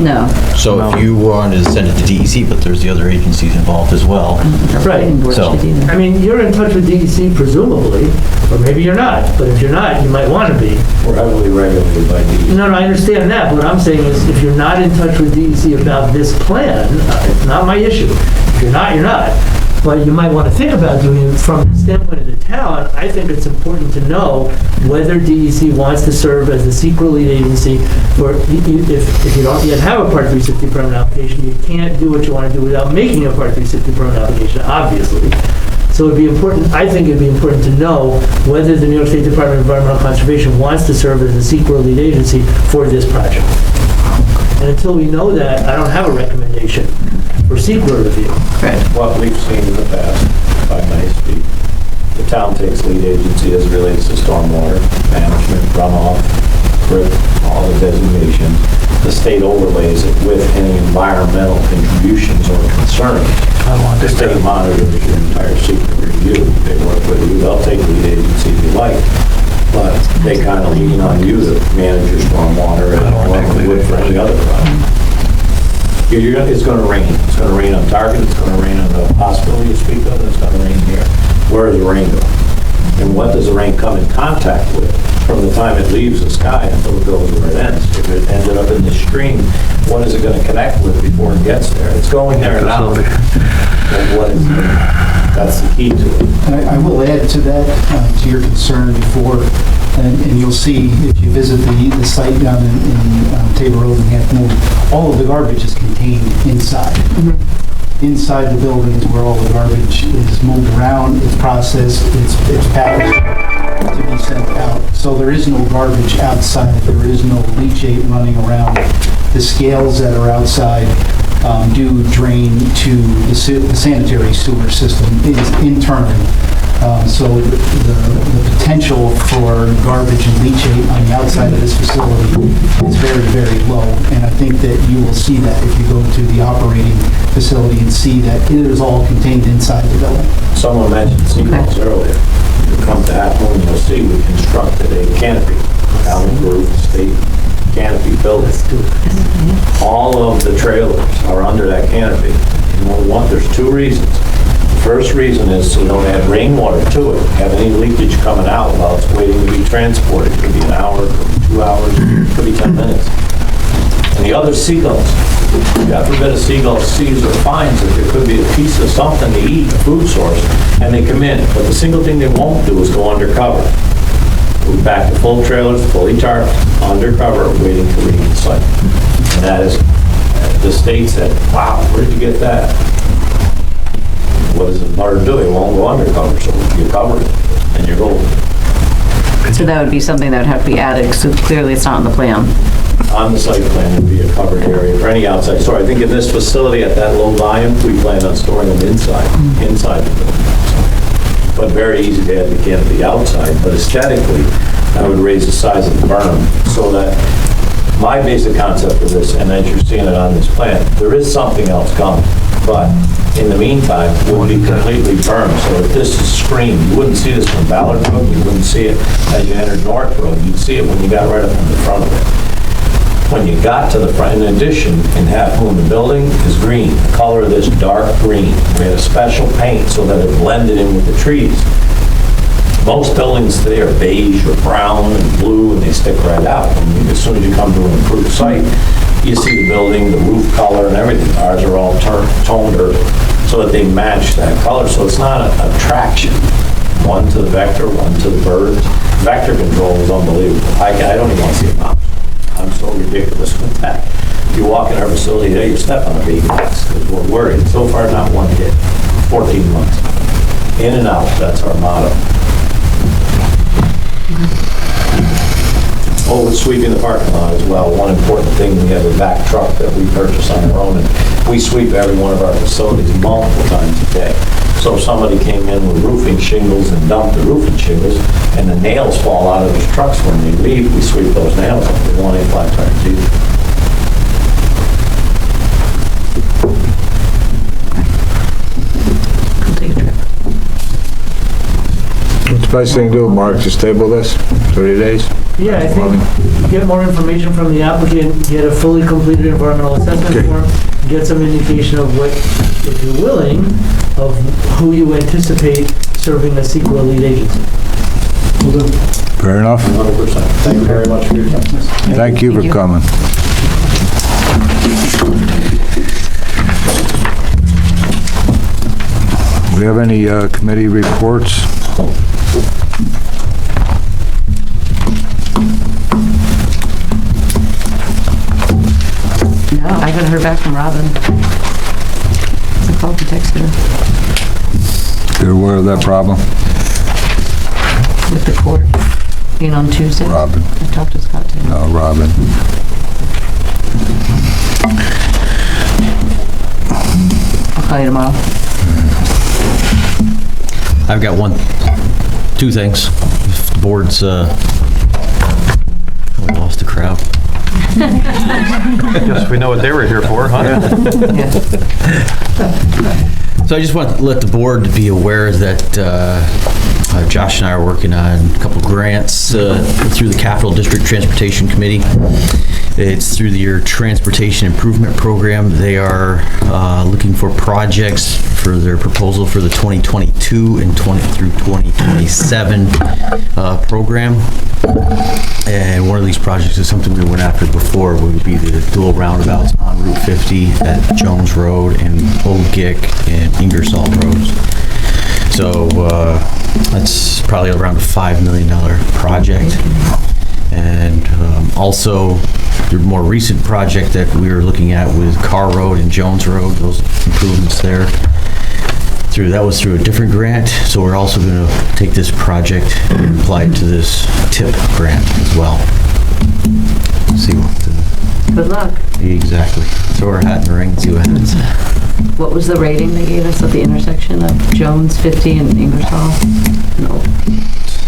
No. So if you wanted to send it to DEC, but there's the other agencies involved as well. Right. So, I mean, you're in touch with DEC presumably, or maybe you're not, but if you're not, you might want to be. We're heavily regulated by DEC. No, I understand that, but what I'm saying is if you're not in touch with DEC about this plan, it's not my issue. If you're not, you're not. But you might want to think about doing it from the standpoint of the town. I think it's important to know whether DEC wants to serve as the CEQA lead agency, or if you don't yet have a Part 360 permit application, you can't do what you want to do without making a Part 360 permit application, obviously. So it'd be important, I think it'd be important to know whether the New York State Department of Environmental Conservation wants to serve as the CEQA lead agency for this project. And until we know that, I don't have a recommendation for CEQA review. What we've seen in the past, if I may speak, the town takes lead agency as it relates to stormwater management, runoff, CRIP, all the designations. The state overlays it with any environmental contributions or concerns. The state monitors your entire secret review. They work with you. They'll take lead agency if you like, but they kind of lean on you to manage your stormwater and work with for any other project. It's going to rain. It's going to rain on Target. It's going to rain on the hospital you speak of. And it's going to rain here. Where does the rain go? And what does the rain come in contact with from the time it leaves the sky until it goes where it ends? If it ended up in the stream, what is it going to connect with before it gets there? It's going there now. And what is it? That's the key to it. And I will add to that, to your concern before, and you'll see if you visit the site down in Tabor Road and Half Moon, all of the garbage is contained inside. Inside the building is where all the garbage is moved around, it's processed, it's packaged to be sent out. So there is no garbage outside, there is no leachate running around. The scales that are outside do drain to the sanitary sewer system is internal. So the potential for garbage and leachate on the outside of this facility is very, very low. And I think that you will see that if you go to the operating facility and see that it is all contained inside the building. Someone mentioned seagulls earlier. You come to Half Moon, you'll see we constructed a canopy, Allen Group State Canopy building. All of the trailers are under that canopy. There's two reasons. The first reason is so you don't add rainwater to it, have any leakage coming out while it's waiting to be transported. It could be an hour, it could be 2 hours, it could be 10 minutes. And the other seagulls, God forbid a seagull sees or finds that there could be a piece of something to eat, a food source, and they come in. But the single thing they won't do is go undercover. We're back to full trailers, fully tarped, undercover, waiting to leave the site. And that is, the state said, wow, where did you get that? What does the bird do? It won't go undercover, so you cover it, and you're golden. So that would be something that would have to be added, so clearly it's not on the plan. On the site plan, would be a covered area for any outside store. I think in this facility at that low volume, we plan on storing them inside the building. But very easy to add the canopy outside, but aesthetically, I would raise the size of the berm so that my basic concept of this, and as you're seeing it on this plan, there is something else coming. But in the meantime, it would be completely bermed, so if this is screened, you wouldn't see this from Ballard Road, you wouldn't see it as you entered North Road, you'd see it when you got right up in the front of it. When you got to the front, in addition, in Half Moon, the building is green, the color of this dark green. We had a special paint so that it blended in with the trees. Most buildings today are beige or brown and blue, and they stick right out. As soon as you come to an improved site, you see the building, the roof color, and everything. Ours are all toned so that they match that color, so it's not an attraction. One to the vector, one to the birds. Vector control is unbelievable. I don't even want to see a mouse. I'm so ridiculous with that. If you walk in our facility today, you step on a baby box because we're worried. So far, not one hit. 14 months. In and out, that's our motto. Oh, with sweeping the parking lot as well. One important thing, we have a vac truck that we purchase on our own, and we sweep every one of our facilities multiple times a day. So if somebody came in with roofing shingles and dumped the roofing shingles, and the nails fall out of those trucks when they leave, we sweep those nails up. They won't ain't flat tires either. What's the best thing to do, Mark? Just table this 30 days? Yeah, I think get more information from the applicant, get a fully completed environmental assessment form, get some indication of what, if you're willing, of who you anticipate serving as CEQA lead agency. Will do. Fair enough. 100%. Thank you very much for your time. Thank you for coming. Do we have any committee reports? No, I haven't heard back from Robin. I called and texted her You're aware of that problem? with the court being on Tuesday. Robin. I talked to Scott too. No, Robin. I'll call you tomorrow. I've got two things. If the board's, we lost the crowd. Guess we know what they were here for, huh? So I just want to let the board be aware that Josh and I are working on a couple grants through the Capital District Transportation Committee. It's through your Transportation Improvement Program. They are looking for projects for their proposal for the 2022 and through 2027 program. And one of these projects is something we went after before, would be the dual roundabouts on Route 50 at Jones Road and Old Gick and Ingersoll Roads. So that's probably around a $5 million project. And also, the more recent project that we were looking at with Carr Road and Jones Road, those improvements there, that was through a different grant. So we're also going to take this project and apply it to this TIP grant as well. See what Good luck. Exactly. Throw our hat in the ring and see what happens. What was the rating they gave us at the intersection of Jones 50 and Ingersoll? No.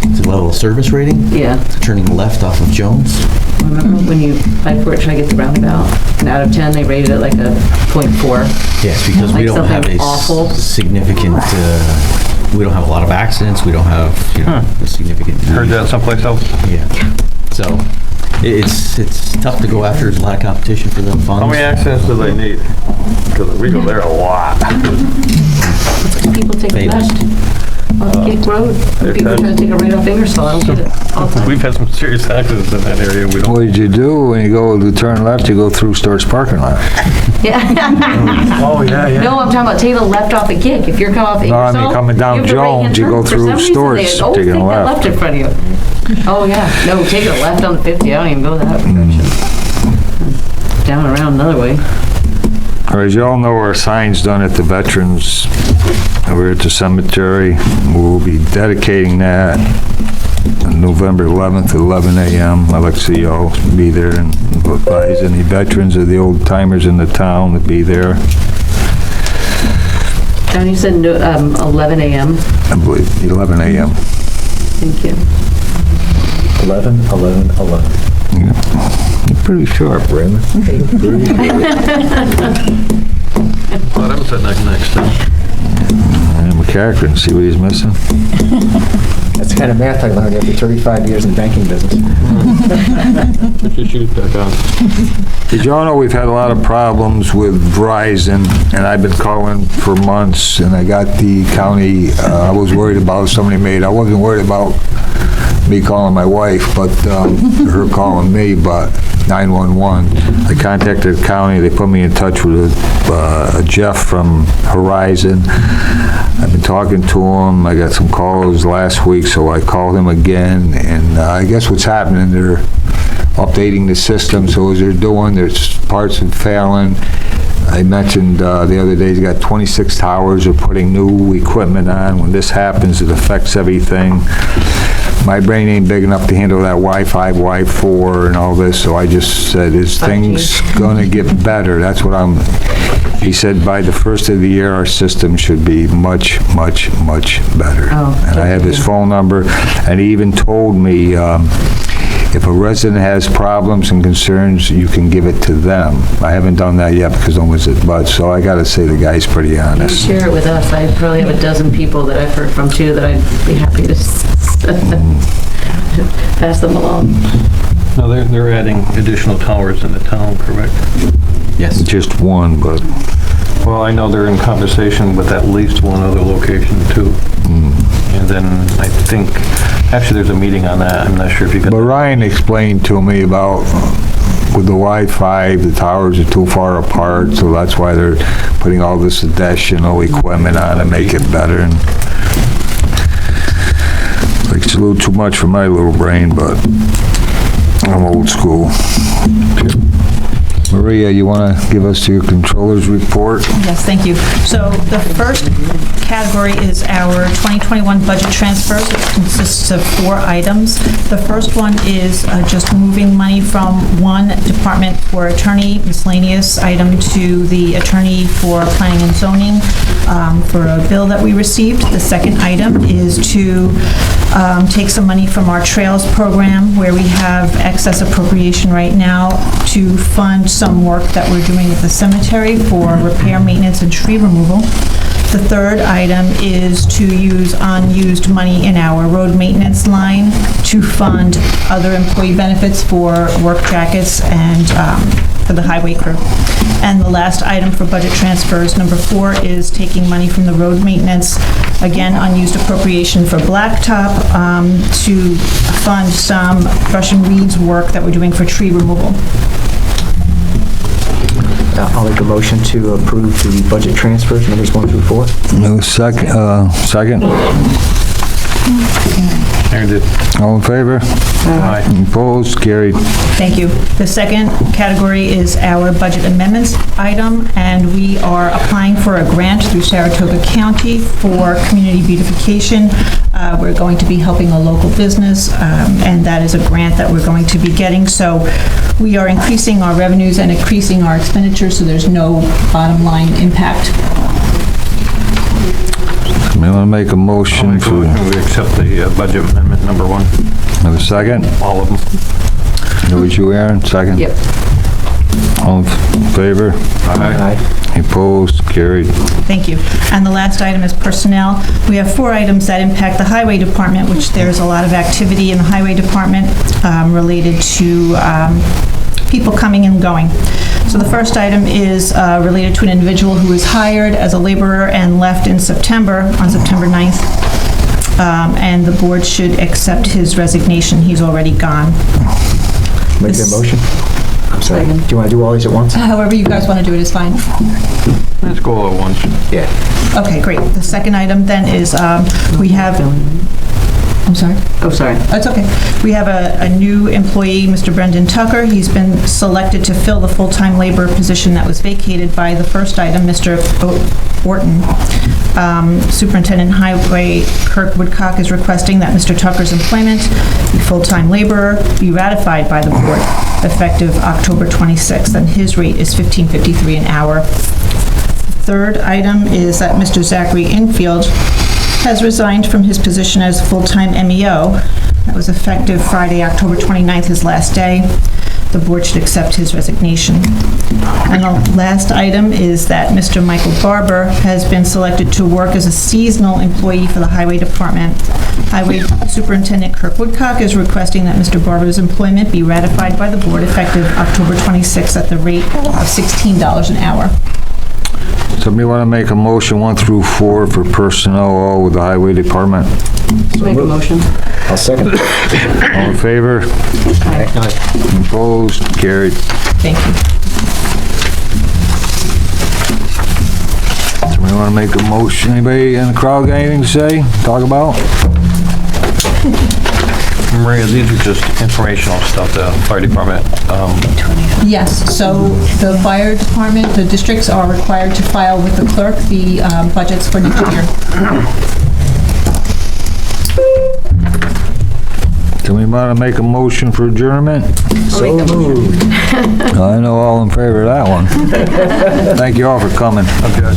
it's a level of service rating. Yeah. Turning left off of Jones. Remember when you applied for it, trying to get the roundabout? And out of 10, they rated it like a 0.4. Yes, because we Like don't have something a awful. significant, we don't have a lot of accidents, we don't have, a significant. Heard that someplace else? Yeah. So, it's tough to go after, there's a lot of competition for the funds. How many accidents do they need? Because we go there a lot. People take the left on Gig Road. People try to take a right off Ingersoll. I don't get it all the time. We've had some serious accidents in that area. We don't. What did you do when you go to turn left, you go through Stort's parking lot? Yeah. Oh, yeah. No, I'm talking about taking a left off a Gig. If you're coming off No, I Ingersoll, mean, coming down you have the right-hand Jones, you turn. go For through some reason, Stort's, they always taking a take that left. left in front of you. Oh, yeah. No, taking a left on the 50. I don't even go that direction. Down and around another way. All right, as you all know, our sign's done at the Veterans, over at the cemetery. We'll be dedicating that on November 11th at 11 a.m. I'd like to see y'all be there and advise any veterans or the old timers in the town to be there. John, you said 11 a.m. I believe 11 a.m. Thank you. 11. You're pretty sharp, Raymond. Well, that was that next thing. McCacken, see what he's missing? That's the kind of math I learned after 35 years in banking business. Put your shoes back on. Did y'all know we've had a lot of problems with Verizon, and I've been calling for months, and I got the county, I was worried about somebody I wasn't worried about me calling my wife, but her calling me, but 911. I contacted the county, they put me in touch with a Jeff from Horizon. I've been talking to him, I got some calls last week, so I called him again, and I guess what's happening, they're updating the system, so as they're doing, there's parts are failing. I mentioned the other day, he's got 26 towers, they're putting new equipment on. When this happens, it affects everything. My brain ain't big enough to handle that Wi-Fi, Wi-4, and all this, so I just said, is things gonna get better? That's what he said by the first of the year, our system should be much, much, much better. Oh, and I have his phone number, and he even told me, if a resident has problems and concerns, you can give it to them. I haven't done that yet because no one's at Bud, so I gotta say the guy's pretty honest. Share it with us. I probably have a dozen people that I've heard from too that I'd be happy to pass them along. No, they're adding additional towers in the town, correct? Yes. Just one, but... Well, I know they're in conversation with at least one other location too. And then I think, actually there's a meeting on that. I'm not sure if you got... But Ryan explained to me about with the Wi-Fi, the towers are too far apart, so that's why they're putting all this additional equipment on to make it better. And like, it's a little too much for my little brain, but I'm old school. Maria, you want to give us your controller's report? Yes, thank you. So the first category is our 2021 budget transfers, which consists of 4 items. The first one is just moving money from one department for attorney miscellaneous item to the attorney for planning and zoning for a bill that we received. The second item is to take some money from our trails program where we have excess appropriation right now to fund some work that we're doing at the cemetery for repair, maintenance, and tree removal. The third item is to use unused money in our road maintenance line to fund other employee benefits for work jackets and for the highway crew. And the last item for budget transfers, number 4, is taking money from the road maintenance, again, unused appropriation for blacktop, to fund some brush and weeds work that we're doing for tree removal. I'll make a motion to approve the budget transfers, numbers 1 through 4. No, second. Aaron did. All in favor? Aye. Opposed? Carried. Thank you. The second category is our budget amendments item, and we are applying for a grant through Saratoga County for community beautification. We're going to be helping a local business, and that is a grant that we're going to be getting. So we are increasing our revenues and increasing our expenditures, so there's no bottom line impact. Somebody want to make a motion for, We accept the budget amendment number 1, have a second? all of them. It was you, Aaron, second? Yep. All in favor? Aye. Opposed? Carried. Thank you. And the last item is personnel. We have 4 items that impact the highway department, which there's a lot of activity in the highway department related to people coming and going. So the first item is related to an individual who was hired as a laborer and left in September, on September 9th. And the board should accept his resignation. He's already gone. Make that motion? I'm sorry. Do you want to do all these at once? However you guys want to do it is fine. Let's go all at once. Yeah. Okay, great. The second item then is we have... I'm sorry? Oh, sorry. That's okay. We have a new employee, Mr. Brendan Tucker. He's been selected to fill the full-time labor position that was vacated by the first item, Mr. Wilton. Superintendent Highway Kirk Woodcock is requesting that Mr. Tucker's employment, the full-time laborer, be ratified by the board effective October 26th, and his rate is $15.53 an hour. Third item is that Mr. Zachary Infield has resigned from his position as full-time MEO. That was effective Friday, October 29th, his last day. The board should accept his resignation. And the last item is that Mr. Michael Barber has been selected to work as a seasonal employee for the Highway Department. Highway Superintendent Kirk Woodcock is requesting that Mr. Barber's employment be ratified by the board effective October 26th at the rate of $16 an hour. Somebody want to make a motion 1 through 4 for personnel, all with the highway department? Make a motion. I'll second it. All in favor? Aye. Opposed? Carried. Thank you. Somebody want to make a motion? Anybody in the crowd got anything to say, talk about? Maria, these are just informational stuff, the fire department. Yes, so the fire department, the districts are required to file with the clerk the budgets for next year. Somebody want to make a motion for adjournment? So moved. I know all in favor of that one. Thank you all for coming. Okay.